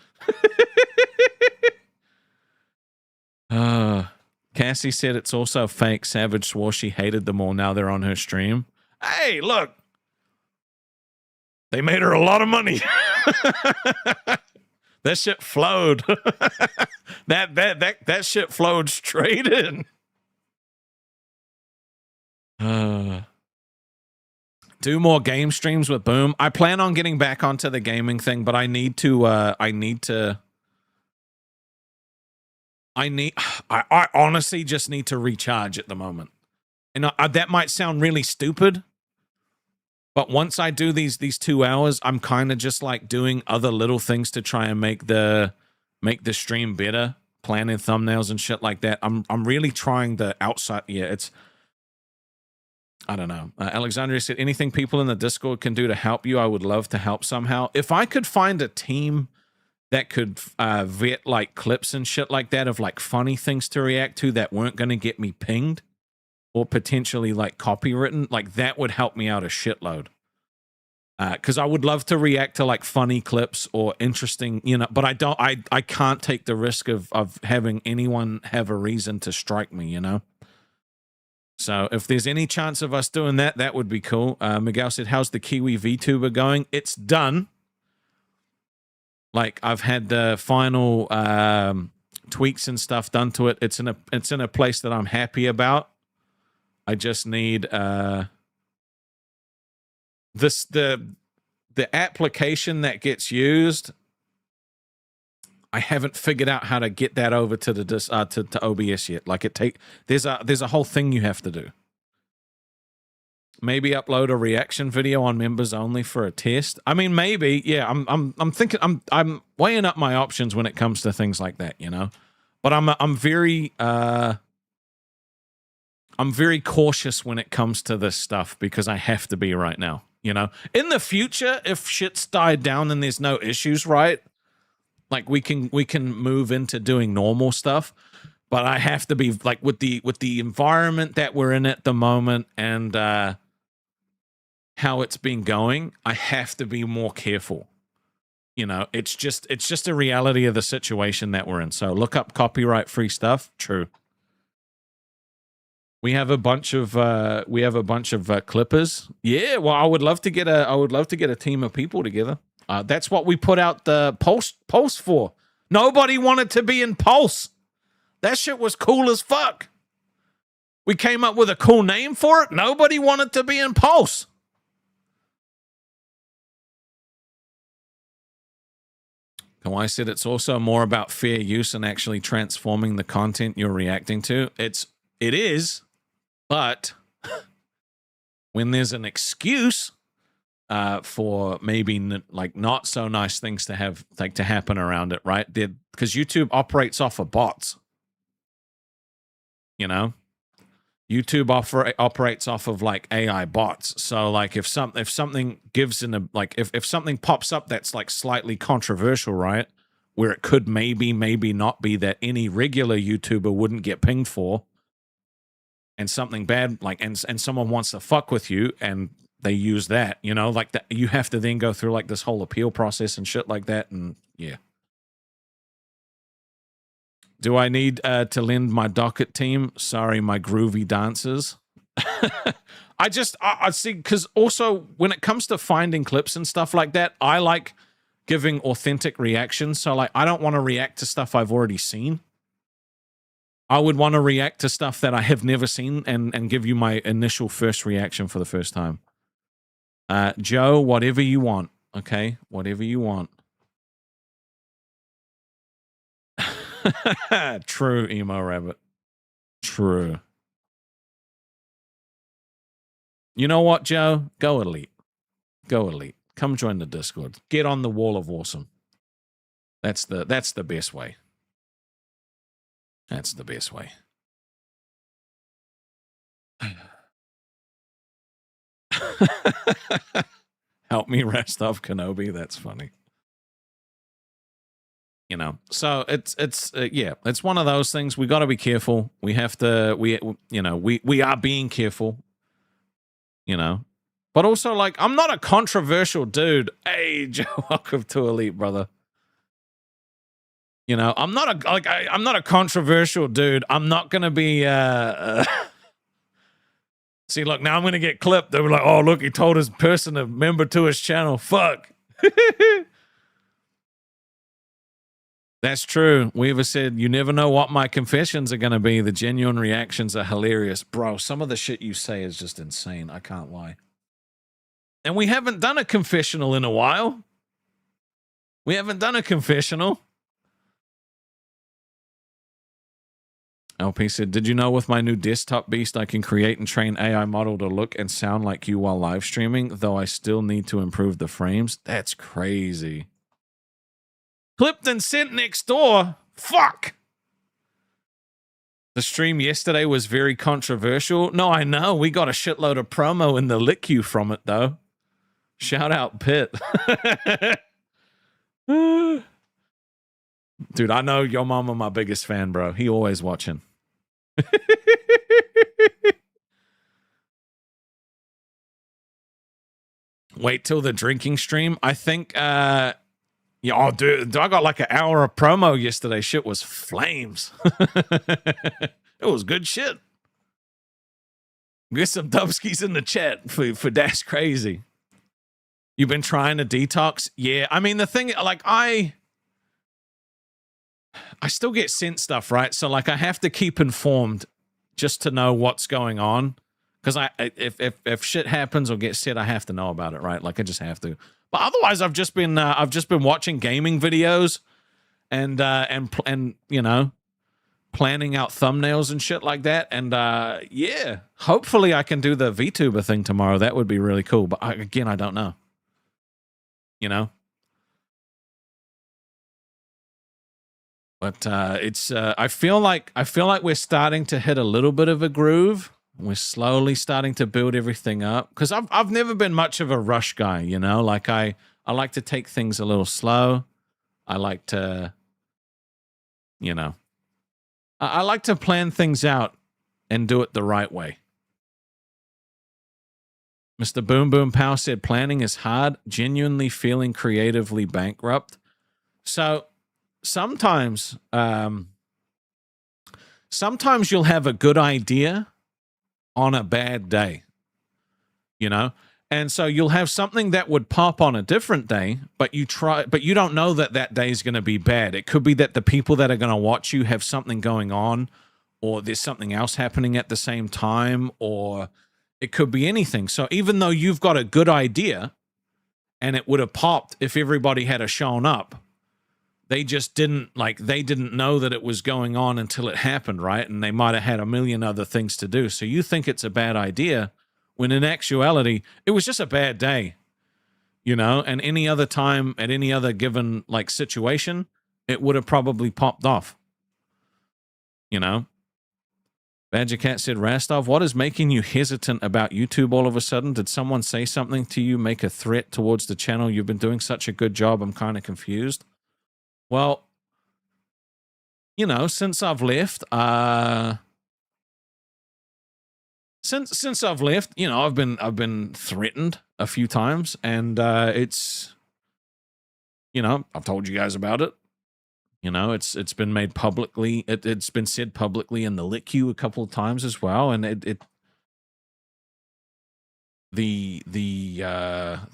Cassie said it's also fake. Savage swore she hated them all. Now they're on her stream. Hey, look. They made her a lot of money. That shit flowed. that shit flowed straight in. Do more game streams with Boom. I plan on getting back onto the gaming thing, but I honestly just need to recharge at the moment. And that might sound really stupid, but once I do these 2 hours, I'm kind of just like doing other little things to try and make the stream better, planning thumbnails and shit like that. I'm really trying the outside. Yeah, it's, I don't know. Alexandria said, anything people in the Discord can do to help you, I would love to help somehow. If I could find a team that could vet like clips and shit like that of like funny things to react to that weren't going to get me pinged or potentially like copywritten, like that would help me out a shitload. Because I would love to react to like funny clips or interesting, you know, but I can't take the risk of having anyone have a reason to strike me, you know? So if there's any chance of us doing that, that would be cool. Miguel said, how's the Kiwi VTuber going? It's done. Like I've had the final tweaks and stuff done to it. It's in a place that I'm happy about. I just need the application that gets used. I haven't figured out how to get that over to the to OBS yet. Like there's a whole thing you have to do. Maybe upload a reaction video on members only for a test. I mean, maybe, yeah. I'm thinking, I'm weighing up my options when it comes to things like that, you know. But I'm very cautious when it comes to this stuff because I have to be right now, You know, in the future, if shit's died down and there's no issues, right? Like we can move into doing normal stuff. But I have to be like with the environment that we're in at the moment and how it's been going, I have to be more careful. You know, it's just a reality of the situation that we're in. So look up copyright free stuff. True. We have a bunch of clippers. Yeah, well, I would love to get a team of people together. That's what we put out the Pulse for. Nobody wanted to be in Pulse. That shit was cool as fuck. We came up with a cool name for it. Nobody wanted to be in Pulse. Kawhi said it's also more about fair use and actually transforming the content you're reacting to. It is, but when there's an excuse for maybe like not so nice things to have like to happen around it, right? Because YouTube operates off of bots. You know, YouTube operates off of like AI bots. So like if something gives in a like if something pops up that's like slightly controversial, right? Where it could maybe not be that any regular YouTuber wouldn't get pinged for, and something bad like and someone wants to fuck with you and they use that, you know, like that you have to then go through like this whole appeal process and shit like that, and yeah. Do I need to lend my docket team? Sorry, my groovy dancers. I see, because also when it comes to finding clips and stuff like that, I like giving authentic reactions. So like, I don't want to react to stuff I've already seen. I would want to react to stuff that I have never seen and give you my initial first reaction for the first time. Joe, whatever you want. Okay, whatever you want. True, emo rabbit. True. You know what, Joe? Go elite. Go elite. Come join the Discord. Get on the wall of awesome. That's the best way. That's the best way. Help me, Rastov Kenobi. That's funny. You know, so it's one of those things. We got to be careful. We have to, we are being careful, you know, but also like, I'm not a controversial dude. Hey, Joe, welcome to Elite, brother. You know, I'm not a controversial dude. I'm not going to be, see, look, now I'm going to get clipped. They were like, oh, look, he told his person a member to his channel. Fuck. That's true. Weaver said, you never know what my confessions are going to be. The genuine reactions are hilarious. Bro, some of the shit you say is just insane. I can't lie. And we haven't done a confessional in a while. We haven't done a confessional. LP said, did you know with my new desktop beast, I can create and train AI model to look and sound like you while live streaming, though I still need to improve the frames? That's crazy. Clipped and sent next door. Fuck. The stream yesterday was very controversial. No, I know. We got a shitload of promo in the lick you from it, though. Shout out, Pitt. Dude, I know your mama my biggest fan, bro. He always watching. Wait till the drinking stream. I think... yeah, oh, dude, I got like an hour of promo yesterday. Shit was flames. It was good shit. Get some dubskis in the chat for Dash Crazy. You've been trying to detox? Yeah, I mean, the thing, like, I still get sent stuff, right? So, like, I have to keep informed just to know what's going on. Because if shit happens or gets said, I have to know about it, right? Like, I just have to. But otherwise, I've just been watching gaming videos and you know, planning out thumbnails and shit like that. And yeah, hopefully I can do the VTuber thing tomorrow. That would be really cool. But again, I don't know. You know. But it's I feel like we're starting to hit a little bit of a groove. We're slowly starting to build everything up. Because I've never been much of a rush guy, you know? Like, I like to take things a little slow. I like to, you know, I like to plan things out and do it the right way. Mr. Boom Boom Pow said, planning is hard, genuinely feeling creatively bankrupt. So sometimes you'll have a good idea on a bad day, you know? And so you'll have something that would pop on a different day, but you don't know that that day is going to be bad. It could be that the people that are going to watch you have something going on, or there's something else happening at the same time, or it could be anything. So even though you've got a good idea and it would have popped if everybody had shown up, they just didn't know that it was going on until it happened, right? And they might have had a million other things to do. So you think it's a bad idea when in actuality, it was just a bad day, you know? And any other time at any other given like situation, it would have probably popped off, you know? Badger Cat said, Rastov, what is making you hesitant about YouTube all of a sudden? Did someone say something to you, make a threat towards the channel? You've been doing such a good job. I'm kind of confused. Well, you know, since I've left, since I've left, you know, I've been threatened a few times, and it's, you know, I've told you guys about it. You know, it's been made publicly. It's been said publicly in the Lick You a couple of times as well, and the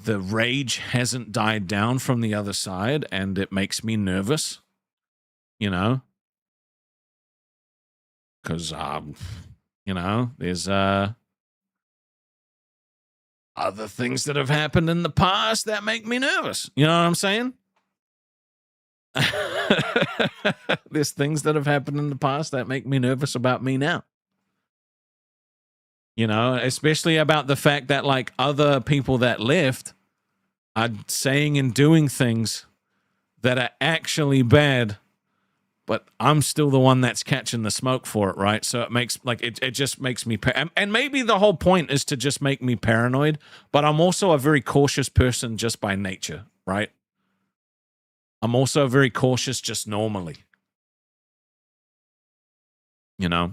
rage hasn't died down from the other side, and it makes me nervous. You know, because you know, there's other things that have happened in the past that make me nervous. You know what I'm saying? There's things that have happened in the past that make me nervous about me now. You know, especially about the fact that like other people that left are saying and doing things that are actually bad, but I'm still the one that's catching the smoke for it, right? So it makes like it just makes me and maybe the whole point is to just make me paranoid, but I'm also a very cautious person just by nature, right? I'm also very cautious just normally. You know?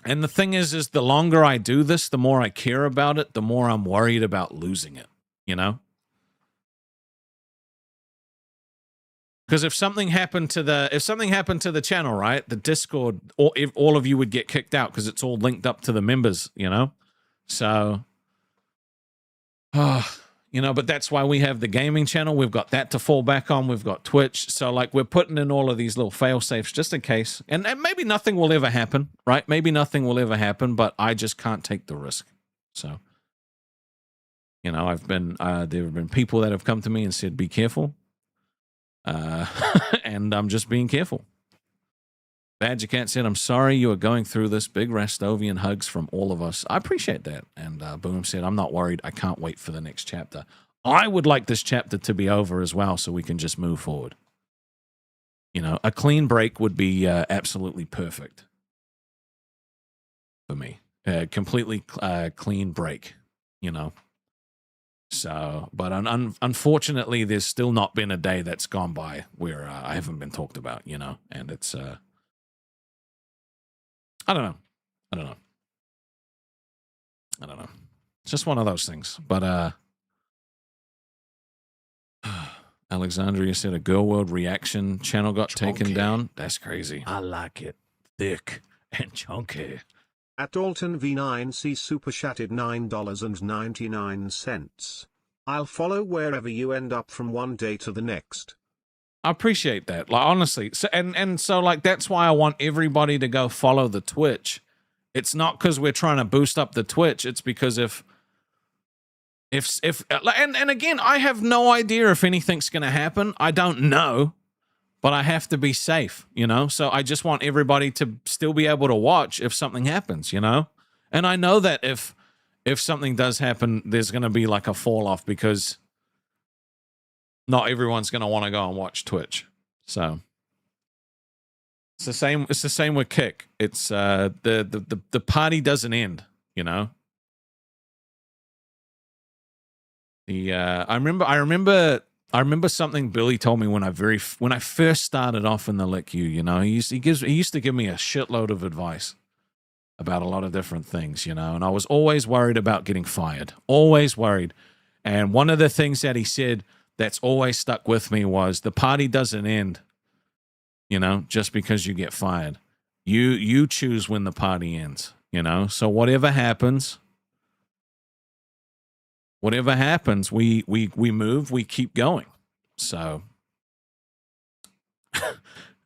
And the thing is the longer I do this, the more I care about it, the more I'm worried about losing it, you know? Because if something happened to the channel, right, the Discord, all of you would get kicked out because it's all linked up to the members, you know? So, you know, but that's why we have the gaming channel. We've got that to fall back on. We've got Twitch. So, like, we're putting in all of these little fail safes just in case. And maybe nothing will ever happen, right? Maybe nothing will ever happen, but I just can't take the risk. So, you know, there have been people that have come to me and said, be careful. And I'm just being careful. Badger Cat said, I'm sorry you are going through this. Big Rastovian hugs from all of us. I appreciate that. And Boom said, I'm not worried. I can't wait for the next chapter. I would like this chapter to be over as well so we can just move forward. You know, a clean break would be absolutely perfect for me. Completely clean break, you know. So, but unfortunately, there's still not been a day that's gone by where I haven't been talked about, you know, and it's... I don't know. It's just one of those things. But Alexandria said a Girl World reaction channel got taken down. That's crazy. I like it thick and chunky. At Dalton V9C super chatted $9.99. I'll follow wherever you end up from one day to the next. I appreciate that. Like, honestly. So, and so like that's why I want everybody to go follow the Twitch. It's not because we're trying to boost up the Twitch. It's because if again, I have no idea if anything's going to happen. I don't know, but I have to be safe, you know? So I just want everybody to still be able to watch if something happens, you know? And I know that if something does happen, there's going to be like a fall off because not everyone's going to want to go and watch Twitch. So, It's the same. It's the same with Kick. It's the party doesn't end. You know. I remember something Billy told me when I first started off in the Lick You. You know, he used to give me a shitload of advice about a lot of different things. You know, and I was always worried about getting fired. Always worried. And one of the things that he said that's always stuck with me was the party doesn't end. You know, just because you get fired, you choose when the party ends. You know, so whatever happens, we move, we keep going. So,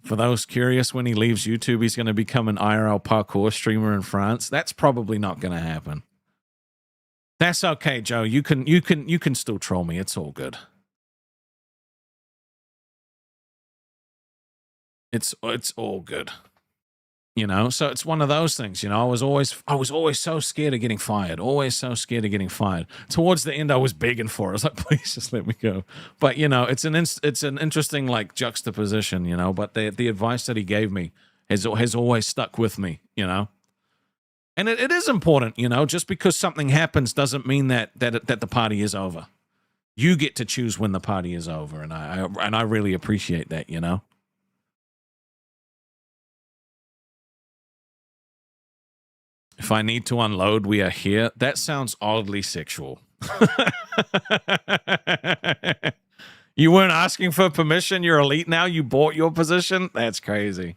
for those curious, when he leaves YouTube, he's going to become an IRL parkour streamer in France. That's probably not going to happen. That's okay, Joe. You can still troll me. It's all good. It's all good. You know, so it's one of those things, you know, I was always so scared of getting fired. Always so scared of getting fired. Towards the end, I was begging for it. I was like, please just let me go. But, you know, it's an interesting, like, juxtaposition, you know, but the advice that he gave me has always stuck with me, you know. And it is important, you know, just because something happens doesn't mean that the party is over. You get to choose when the party is over, and I really appreciate that, you know. If I need to unload, we are here. That sounds oddly sexual. You weren't asking for permission. You're elite now. You bought your position. That's crazy.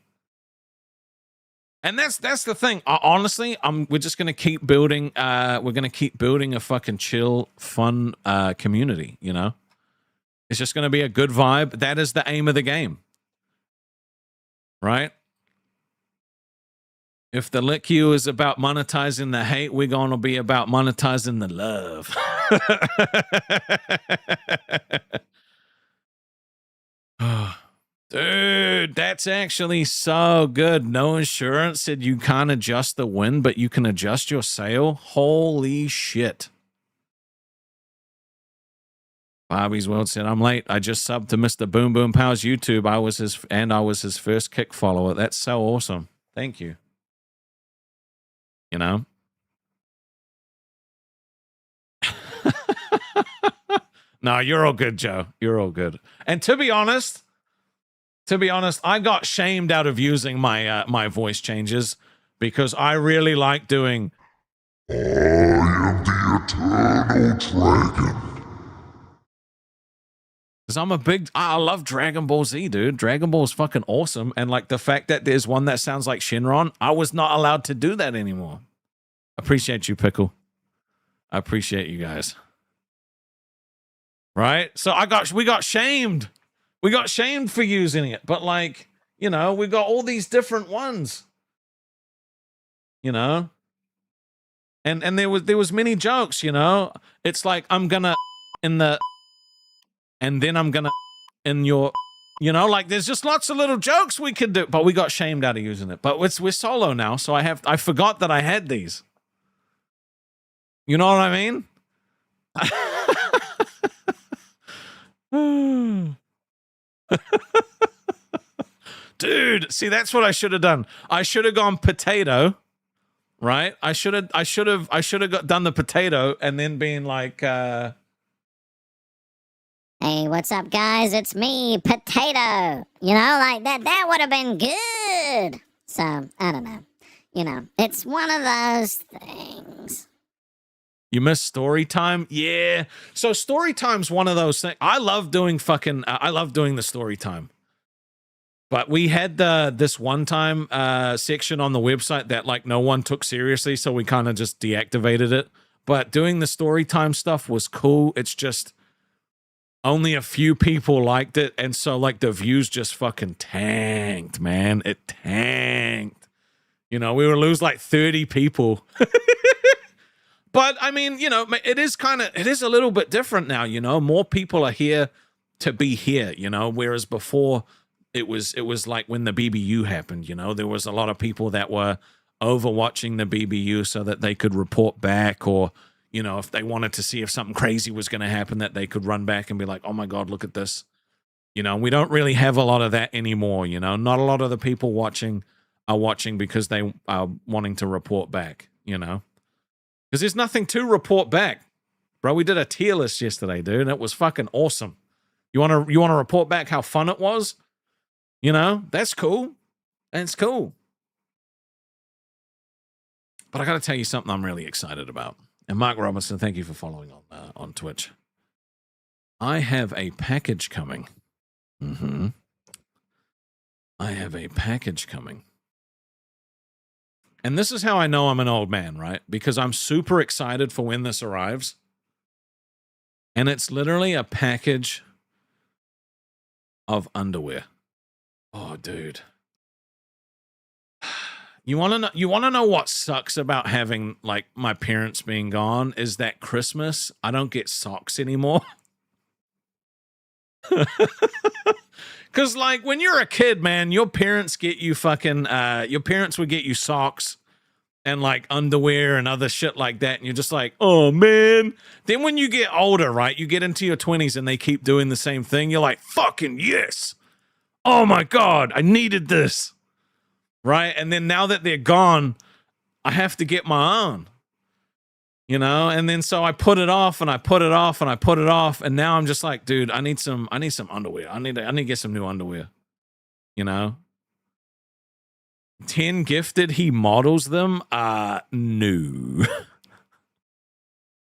And that's the thing. Honestly, we're just gonna keep building. We're gonna keep building a fucking chill, fun community. You know, it's just gonna be a good vibe. That is the aim of the game, right? If the Lick You is about monetizing the hate, we're going to be about monetizing the love. Oh, dude, that's actually so good. No Insurance said you can't adjust the wind, but you can adjust your sail. Holy shit. Bobby's World said, I'm late. I just subbed to Mr. Boom Boom Powers YouTube. I was his first Kick follower. That's so awesome. Thank you. You know? No, you're all good, Joe. You're all good. And to be honest, I got shamed out of using my my voice changes because I really like doing I am the eternal dragon. Because I love Dragon Ball Z, dude. Dragon Ball is fucking awesome. And like the fact that there's one that sounds like Shenron, I was not allowed to do that anymore. Appreciate you, Pickle. I appreciate you guys. Right? So we got shamed. We got shamed for using it. But like, you know, we got all these different ones. You know? And there was many jokes, you know? It's like I'm gonna in the and then I'm gonna in your, you know, like there's just lots of little jokes we could do, but we got shamed out of using it. But we're solo now, so I forgot that I had these. You know what I mean? Dude, see, that's what I should have done. I should have gone potato, right? I should have done the potato and then been like, hey, what's up, guys? It's me, Potato. You know, like that would have been good. So, I don't know. You know, it's one of those things. You miss story time? Yeah. So story time's one of those things. I love doing the story time. But we had this one time section on the website that like no one took seriously, so we kind of just deactivated it. But doing the story time stuff was cool. It's just only a few people liked it, and so like the views just fucking tanked, man. It tanked. You know, we would lose like 30 people. But I mean, you know, it is a little bit different now, you know. More people are here to be here, you know, whereas before it was like when the BBU happened, you know, there was a lot of people that were overwatching the BBU so that they could report back, or, you know, if they wanted to see if something crazy was going to happen, that they could run back and be like, oh my God, look at this. You know, we don't really have a lot of that anymore. You know, not a lot of the people watching are watching because they are wanting to report back, you know, because there's nothing to report back. Bro, we did a tier list yesterday, dude, and it was fucking awesome. You want to report back how fun it was? You know, that's cool. That's cool. But I got to tell you something I'm really excited about. And Mark Robinson, thank you for following on Twitch. I have a package coming. I have a package coming. And this is how I know I'm an old man, right? Because I'm super excited for when this arrives. And it's literally a package of underwear. Oh, dude. You want to know what sucks about having like my parents being gone is that Christmas I don't get socks anymore. Cuz like when you're a kid, man, your parents get you fucking your parents would get you socks and like underwear and other shit like that, and you're just like, "Oh man." Then when you get older, right? You get into your 20s and they keep doing the same thing. You're like, "Fucking yes. Oh my god, I needed this." Right? And then now that they're gone, I have to get my own. You know? And then so I put it off and I put it off and I put it off, and now I'm just like, dude, I need some underwear. I need to get some new underwear. You know? 10 gifted, he models them. No.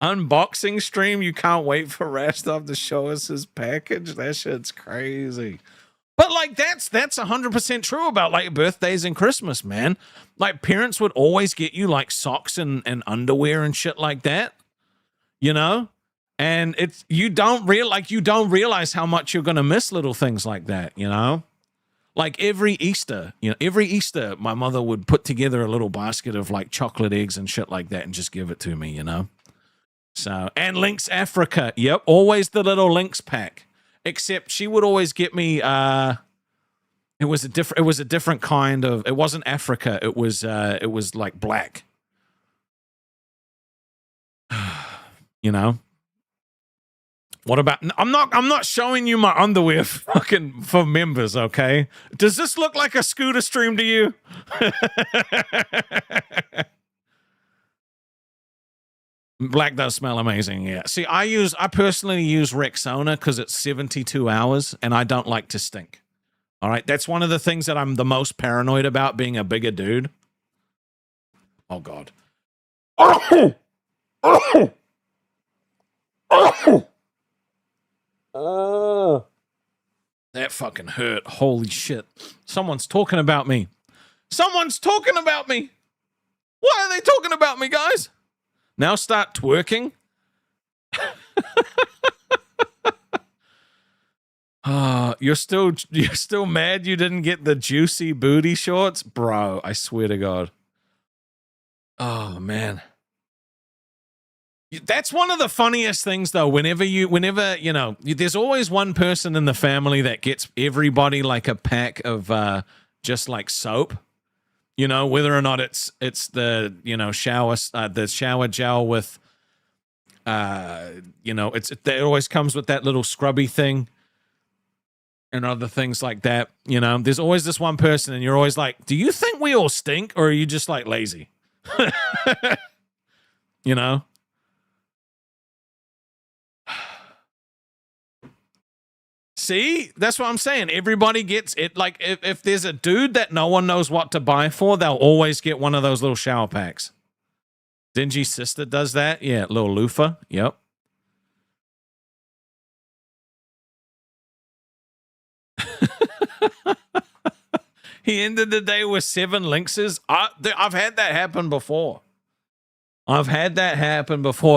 Unboxing stream, you can't wait for Rastov to show us his package. That shit's crazy. But like that's 100% true about like birthdays and Christmas, man. Like parents would always get you like socks and underwear and shit like that, you know? And it's you don't realize how much you're gonna miss little things like that, you know? Like every Easter, my mother would put together a little basket of like chocolate eggs and shit like that and just give it to me, you know? So, and Lynx Africa, yep, always the little Lynx pack. Except she would always get me it was a different kind of, it wasn't Africa, it was like black. You know? What about I'm not showing you my underwear fucking for members, okay? Does this look like a scooter stream to you? Black does smell amazing, yeah. See, I personally use Rexona because it's 72 hours and I don't like to stink. All right, that's one of the things that I'm the most paranoid about being a bigger dude. Oh, God. That fucking hurt. Holy shit. Someone's talking about me. Someone's talking about me. Why are they talking about me, guys? Now start twerking. You're still mad you didn't get the juicy booty shorts? Bro, I swear to God. Oh, man. That's one of the funniest things, though. Whenever you know, there's always one person in the family that gets everybody like a pack of just like soap. You know, whether or not it's the, you know, the shower gel with, you know, it always comes with that little scrubby thing and other things like that. You know, there's always this one person and you're always like, do you think we all stink or are you just like lazy? You know? See, that's what I'm saying. Everybody gets it. Like if there's a dude that no one knows what to buy for, they'll always get one of those little shower packs. Dingy's sister does that. Yeah, little loofah. Yep. He ended the day with 7 lynxes. I've had that happen before.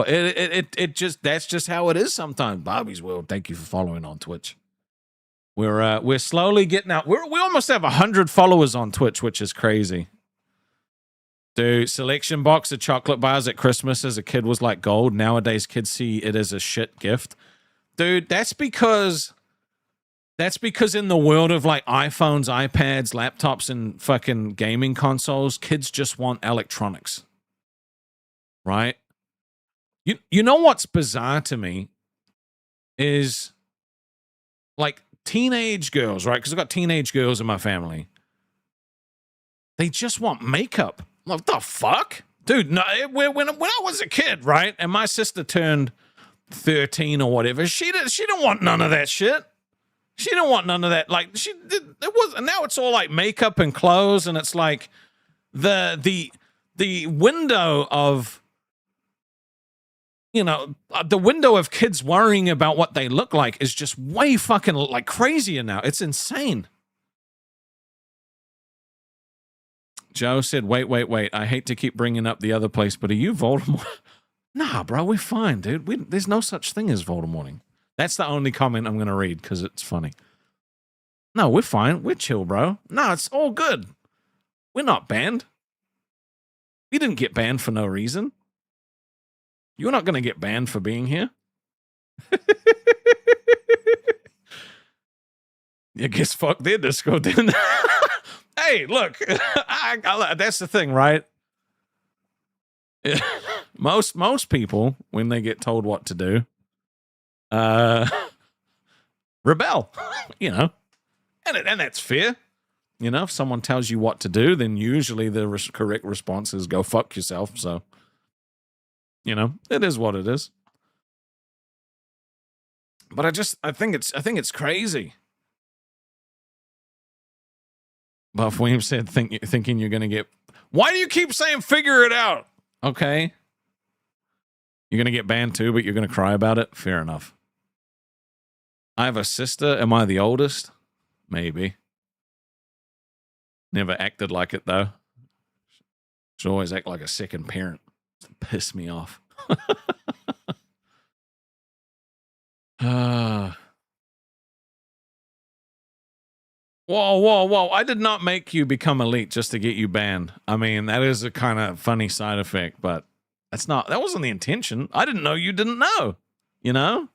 It just that's just how it is sometimes. Bobby's World, thank you for following on Twitch. We're slowly getting out. We almost have 100 followers on Twitch, which is crazy. Dude, selection box of chocolate bars at Christmas as a kid was like gold. Nowadays, kids see it as a shit gift. Dude, that's because in the world of like iPhones, iPads, laptops, and fucking gaming consoles, kids just want electronics. Right? You know what's bizarre to me is like teenage girls, right? Because I've got teenage girls in my family. They just want makeup. What the fuck? Dude, no, when I was a kid, right? And my sister turned 13 or whatever, she didn't want none of that shit. She didn't want none of that. Like, and now it's all like makeup and clothes, and it's like the window of, you know, the window of kids worrying about what they look like is just way fucking like crazier now. It's insane. Joe said, wait. I hate to keep bringing up the other place, but are you Voldemort? Nah, bro, we're fine, dude. There's no such thing as Voldemorting. That's the only comment I'm going to read because it's funny. No, we're fine. We're chill, bro. No, it's all good. We're not banned. We didn't get banned for no reason. You're not going to get banned for being here. I guess fuck their Discord then. Hey, look, that's the thing, right? Most people, when they get told what to do, rebel, you know, and that's fair. You know, if someone tells you what to do, then usually the correct response is go fuck yourself. So, you know, it is what it is. But I think it's crazy. Buff Williams said, thinking you're going to get... Why do you keep saying figure it out? Okay. You're going to get banned too, but you're going to cry about it? Fair enough. I have a sister. Am I the oldest? Maybe. Never acted like it, though. Should always act like a second parent. Piss me off. Whoa. I did not make you become elite just to get you banned. I mean, that is a kind of funny side effect, but that wasn't the intention. I didn't know you didn't know, you know?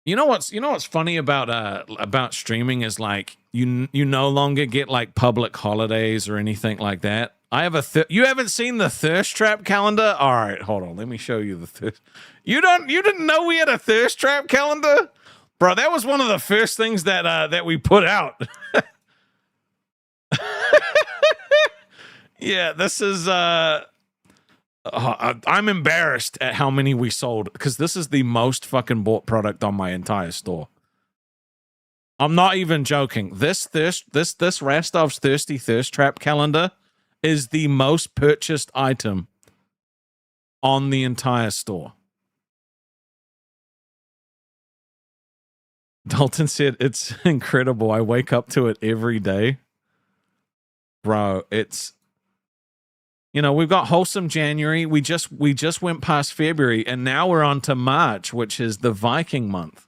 You know what's funny about streaming is like you no longer get like public holidays or anything like that. I have you haven't seen the Thirst Trap calendar? All right, hold on. Let me show you the thirst. You didn't know we had a Thirst Trap calendar? Bro, that was one of the first things that we put out. Yeah, this is I'm embarrassed at how many we sold because this is the most fucking bought product on my entire store. I'm not even joking. This Rastov's Thirsty Thirst Trap calendar is the most purchased item on the entire store. Dalton said it's incredible. I wake up to it every day. Bro, it's, you know, we've got wholesome January. We just went past February and now we're on to March, which is the Viking month.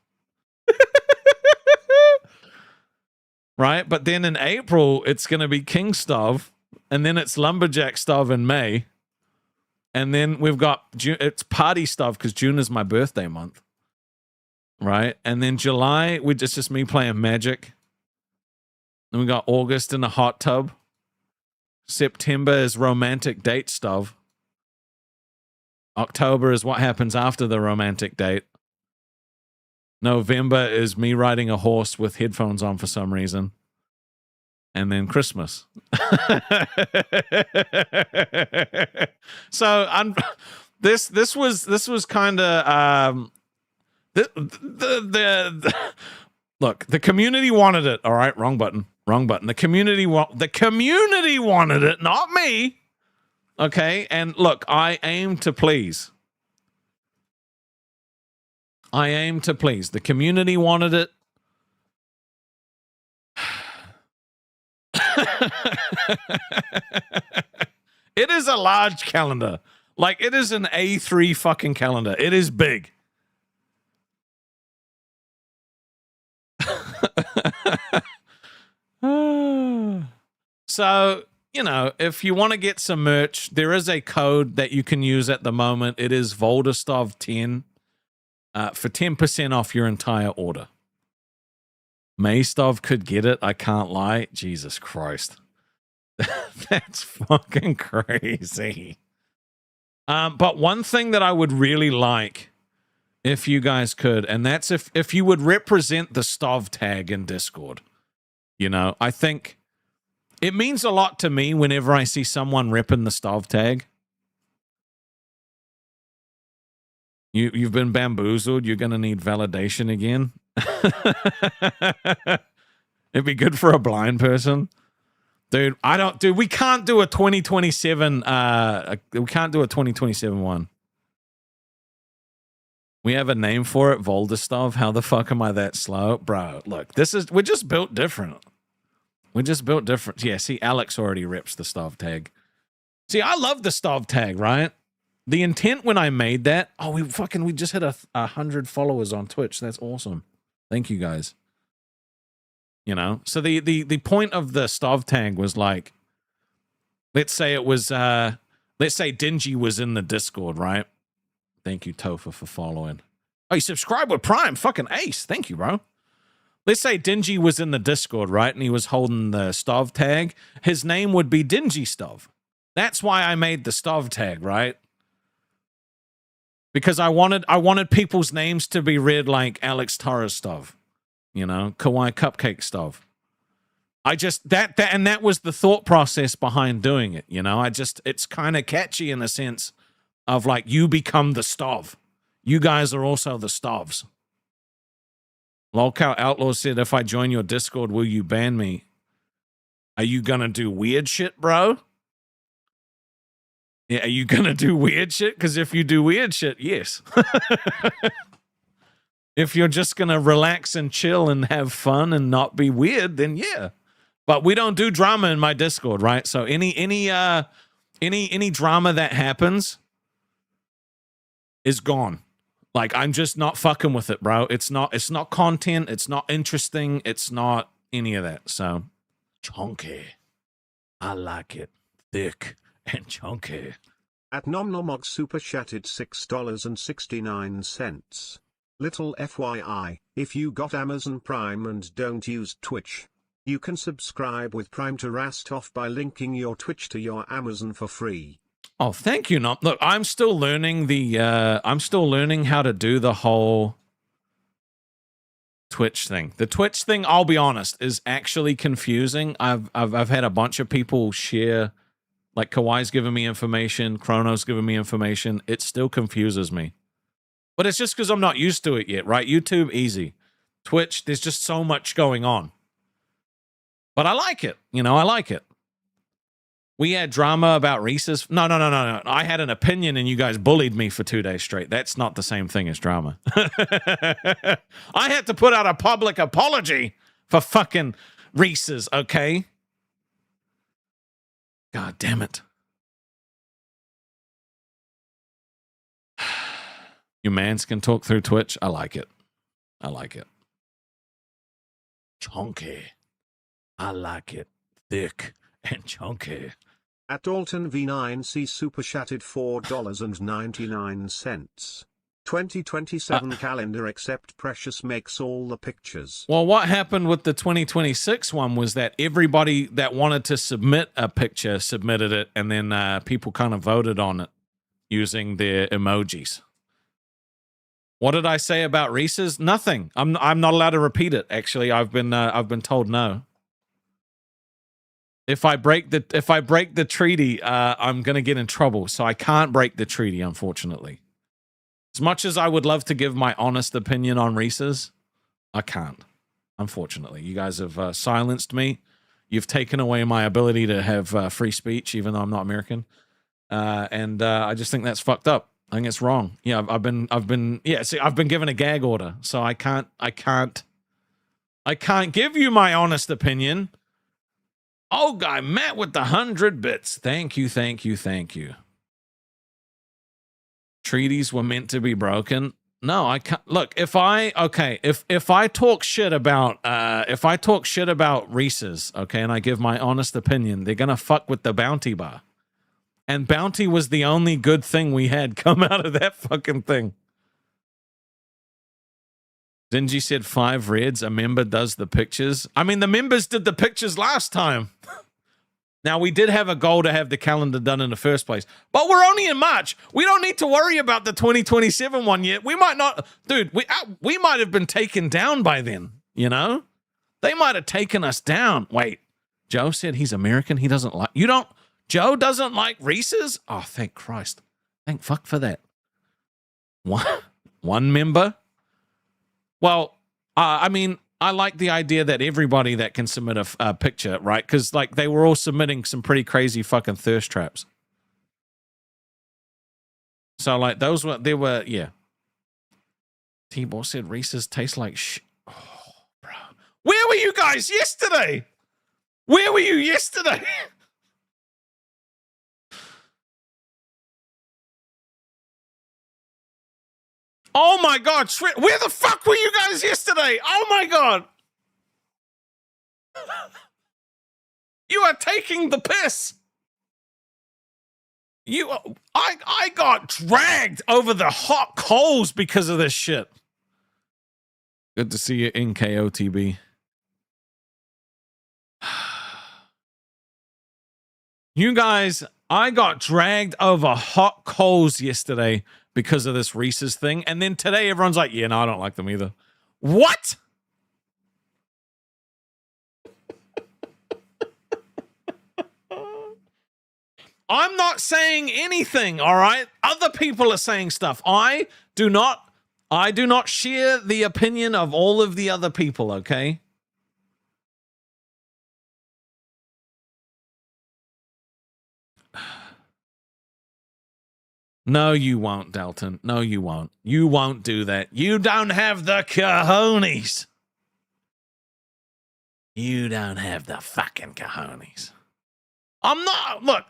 Right? But then in April, it's going to be King Stov, and then it's Lumberjack Stov in May. And then we've got it's Party Stov because June is my birthday month. Right? And then July, it's just me playing Magic. Then we got August in the hot tub. September is romantic date stuff. October is what happens after the romantic date. November is me riding a horse with headphones on for some reason. And then Christmas. So this was kind of look, the community wanted it. All right, wrong button. The community wanted it, not me. Okay, and look, I aim to please. The community wanted it. It is a large calendar. Like, it is an A3 fucking calendar. It is big. So, you know, if you want to get some merch, there is a code that you can use at the moment. It is Voldestov10 for 10% off your entire order. Maystov could get it. I can't lie. Jesus Christ. That's fucking crazy. But one thing that I would really like If you guys could, and that's if you would represent the Stov tag in Discord. You know, I think it means a lot to me whenever I see someone repping the Stov tag. You've been bamboozled. You're gonna need validation again. It'd be good for a blind person. Dude, we can't do a 2027 we can't do a 2027 one. We have a name for it, Voldestov. How the fuck am I that slow? Bro, look, we're just built different. We're just built different. Yeah, see, Alex already rips the Stov tag. See, I love the Stov tag, right? The intent when I made that, we just hit 100 followers on Twitch. That's awesome. Thank you guys. You know, so the point of the Stov tag was like, let's say Dingy was in the Discord, right? Thank you, Topher, for following. Oh, you subscribed with Prime. Fucking ace. Thank you, bro. Let's say Dingy was in the Discord, right? And he was holding the Stov tag. His name would be Dingy Stov. That's why I made the Stov tag, right? Because I wanted people's names to be read like Alex Torres Stov. You know, Kawaii Cupcake Stov. And that was the thought process behind doing it. You know, it's kind of catchy in a sense of like, you become the Stov. You guys are also the Stovs. Lolcow Outlaw said, if I join your Discord, will you ban me? Are you gonna do weird shit, bro? Yeah, are you gonna do weird shit? Because if you do weird shit, yes. If you're just gonna relax and chill and have fun and not be weird, then yeah. But we don't do drama in my Discord, right? So any drama that happens is gone. Like, I'm just not fucking with it, bro. It's not content. It's not interesting. It's not any of that. So, Chunky. I like it. Thick and chunky. At Nomnomog super chatted $6.69. Little FYI, if you got Amazon Prime and don't use Twitch, you can subscribe with Prime to Rastov by linking your Twitch to your Amazon for free. oh, thank you, Nom. Look, I'm still learning how to do the whole Twitch thing. The Twitch thing, I'll be honest, is actually confusing. I've had a bunch of people share, like Kawaii's giving me information, Chrono's giving me information. It still confuses me. But it's just because I'm not used to it yet, right? YouTube, easy. Twitch, there's just so much going on. But I like it. You know, I like it. We had drama about Reese's. No. I had an opinion and you guys bullied me for 2 days straight. That's not the same thing as drama. I had to put out a public apology for fucking Reese's, okay? God damn it. You mans can talk through Twitch. I like it. I like it. Chunky. I like it. Thick and chunky. At Dalton V9C super chatted $4.99. 2027 calendar except Precious makes all the pictures. Well, what happened with the 2026 one was that everybody that wanted to submit a picture submitted it, and then people kind of voted on it using their emojis. What did I say about Reese's? Nothing. I'm not allowed to repeat it. Actually, I've been told no. If I break the treaty, I'm gonna get in trouble. So I can't break the treaty, unfortunately. As much as I would love to give my honest opinion on Reese's, I can't. Unfortunately, you guys have silenced me. You've taken away my ability to have free speech, even though I'm not American. And I just think that's fucked up. I think it's wrong. Yeah, I've been given a gag order, so I can't give you my honest opinion. Oh, guy, Matt with the 100 bits. Thank you. Treaties were meant to be broken. No, I can't. Look, if I talk shit about Reese's, okay, and I give my honest opinion, they're gonna fuck with the bounty bar. And bounty was the only good thing we had come out of that fucking thing. Dingy said 5 reds. A member does the pictures. I mean, the members did the pictures last time. Now, we did have a goal to have the calendar done in the first place, but we're only in March. We don't need to worry about the 2027 one yet. We might not, dude, we might have been taken down by then, you know? They might have taken us down. Wait, Joe said he's American. He doesn't like, Joe doesn't like Reese's? Oh, thank Christ. Thank fuck for that. One member? Well, I mean, I like the idea that everybody that can submit a picture, right? Because, like, they were all submitting some pretty crazy fucking thirst traps. So, like, yeah. T-Ball said Reese's taste like oh, bro. Where were you guys yesterday? Where were you yesterday? Oh my God, where the fuck were you guys yesterday? Oh my God. You are taking the piss. I got dragged over the hot coals because of this shit. Good to see you in KOTB. You guys, I got dragged over hot coals yesterday because of this Reese's thing. And then today everyone's like, yeah, no, I don't like them either. What? I'm not saying anything, all right? Other people are saying stuff. I do not share the opinion of all of the other people, okay? No, you won't, Dalton. No, you won't. You won't do that. You don't have the cojones. You don't have the fucking cojones. I'm not, look.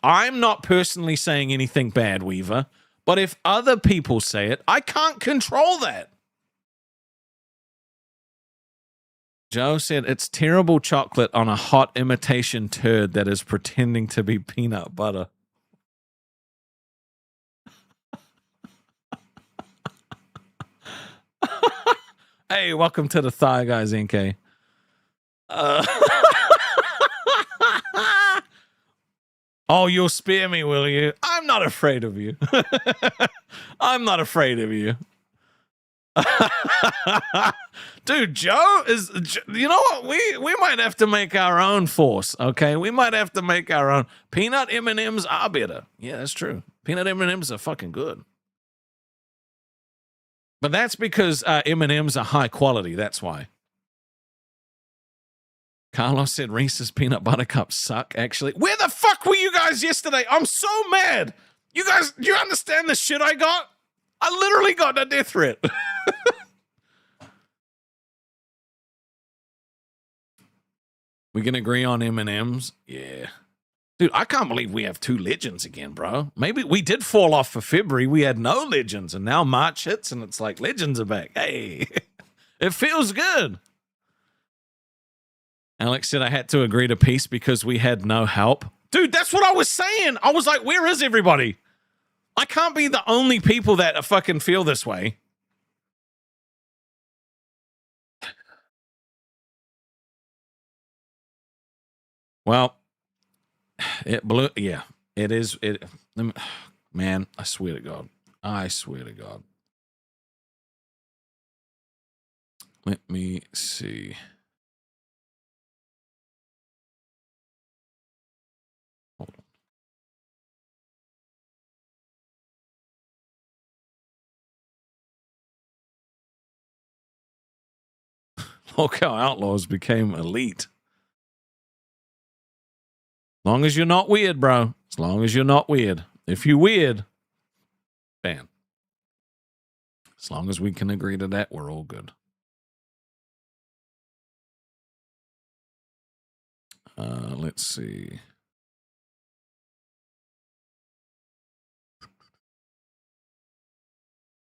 I'm not personally saying anything bad, Weaver. But if other people say it, I can't control that. Joe said, it's terrible chocolate on a hot imitation turd that is pretending to be peanut butter. Hey, welcome to the Thigh Guys, NK. Oh, you'll spare me, will you? I'm not afraid of you. I'm not afraid of you. Dude, Joe is, you know what? We might have to make our own force, okay? We might have to make our own. Peanut M&Ms are better. Yeah, that's true. Peanut M&Ms are fucking good. But that's because M&Ms are high quality. That's why. Carlos said Reese's peanut butter cups suck, actually. Where the fuck were you guys yesterday? I'm so mad. You guys, do you understand the shit I got? I literally got a death threat. We can agree on M&Ms? Yeah. Dude, I can't believe we have 2 legends again, bro. Maybe we did fall off for February. We had no legends, and now March hits, and it's like legends are back. Hey, it feels good. Alex said I had to agree to peace because we had no help. Dude, that's what I was saying. I was like, where is everybody? I can't be the only people that fucking feel this way. Well, it blew. Yeah, it is. Man, I swear to God. I swear to God. Let me see. Hold on. Look how Outlaws became elite. As long as you're not weird, bro. As long as you're not weird. If you're weird, ban. As long as we can agree to that, we're all good. Let's see.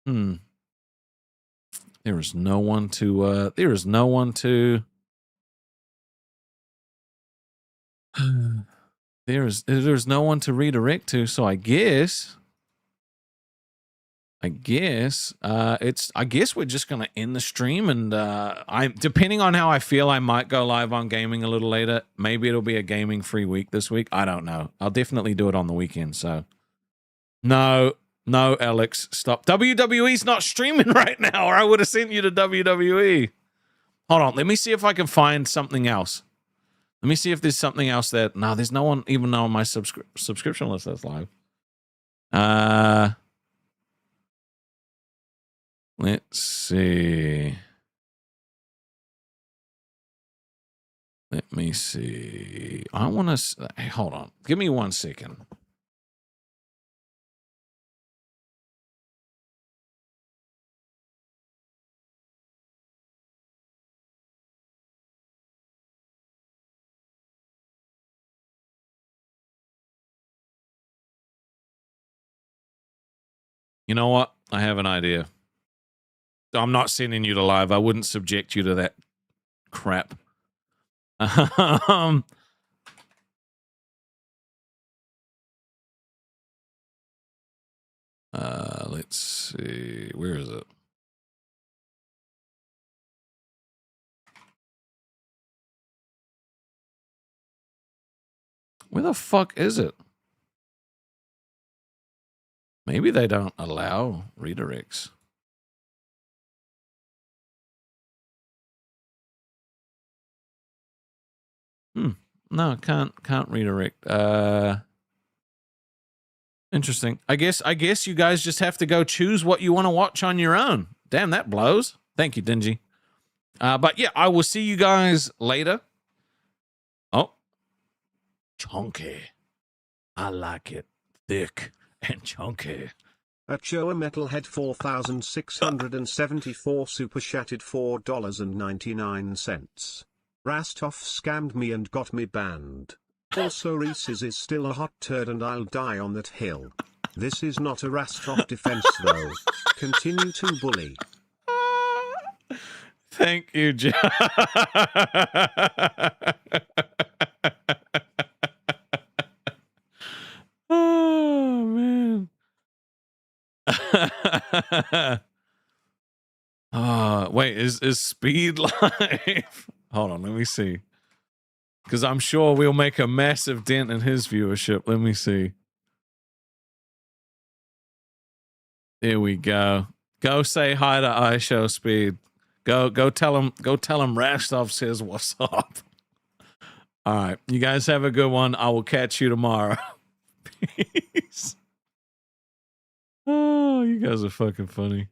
There is no one to there's no one to redirect to, so I guess I guess I guess we're just gonna end the stream, and I'm depending on how I feel, I might go live on gaming a little later. Maybe it'll be a gaming free week this week. I don't know. I'll definitely do it on the weekend. So no, Alex, stop. WWE's not streaming right now, or I would have sent you to WWE. Hold on, let me see if I can find something else. Let me see if there's something else that no, there's no one even on my subscription list that's live. Let's see. Let me see. I want to... Hey, hold on. Give me 1 second. You know what? I have an idea. I'm not sending you to live. I wouldn't subject you to that crap. Let's see. Where is it? Where the fuck is it? Maybe they don't allow redirects. No, can't redirect. Interesting. I guess you guys just have to go choose what you want to watch on your own. Damn, that blows. Thank you, Dingy. But yeah, I will see you guys later. Oh. Chunky. I like it thick and chunky. At Joe Metalhead 4674 super chatted $4.99. Rastov scammed me and got me banned. Also Reese's is still a hot turd and I'll die on that hill. This is not a Rastov defense though. Continue to bully. Thank you, Joe. Oh, man. Wait, is Speed live? Hold on, let me see. Because I'm sure we'll make a massive dent in his viewership. Let me see. There we go. Go say hi to iShow Speed. Go tell him Rastov says what's up. All right. You guys have a good one. I will catch you tomorrow. Peace. Oh, you guys are fucking funny.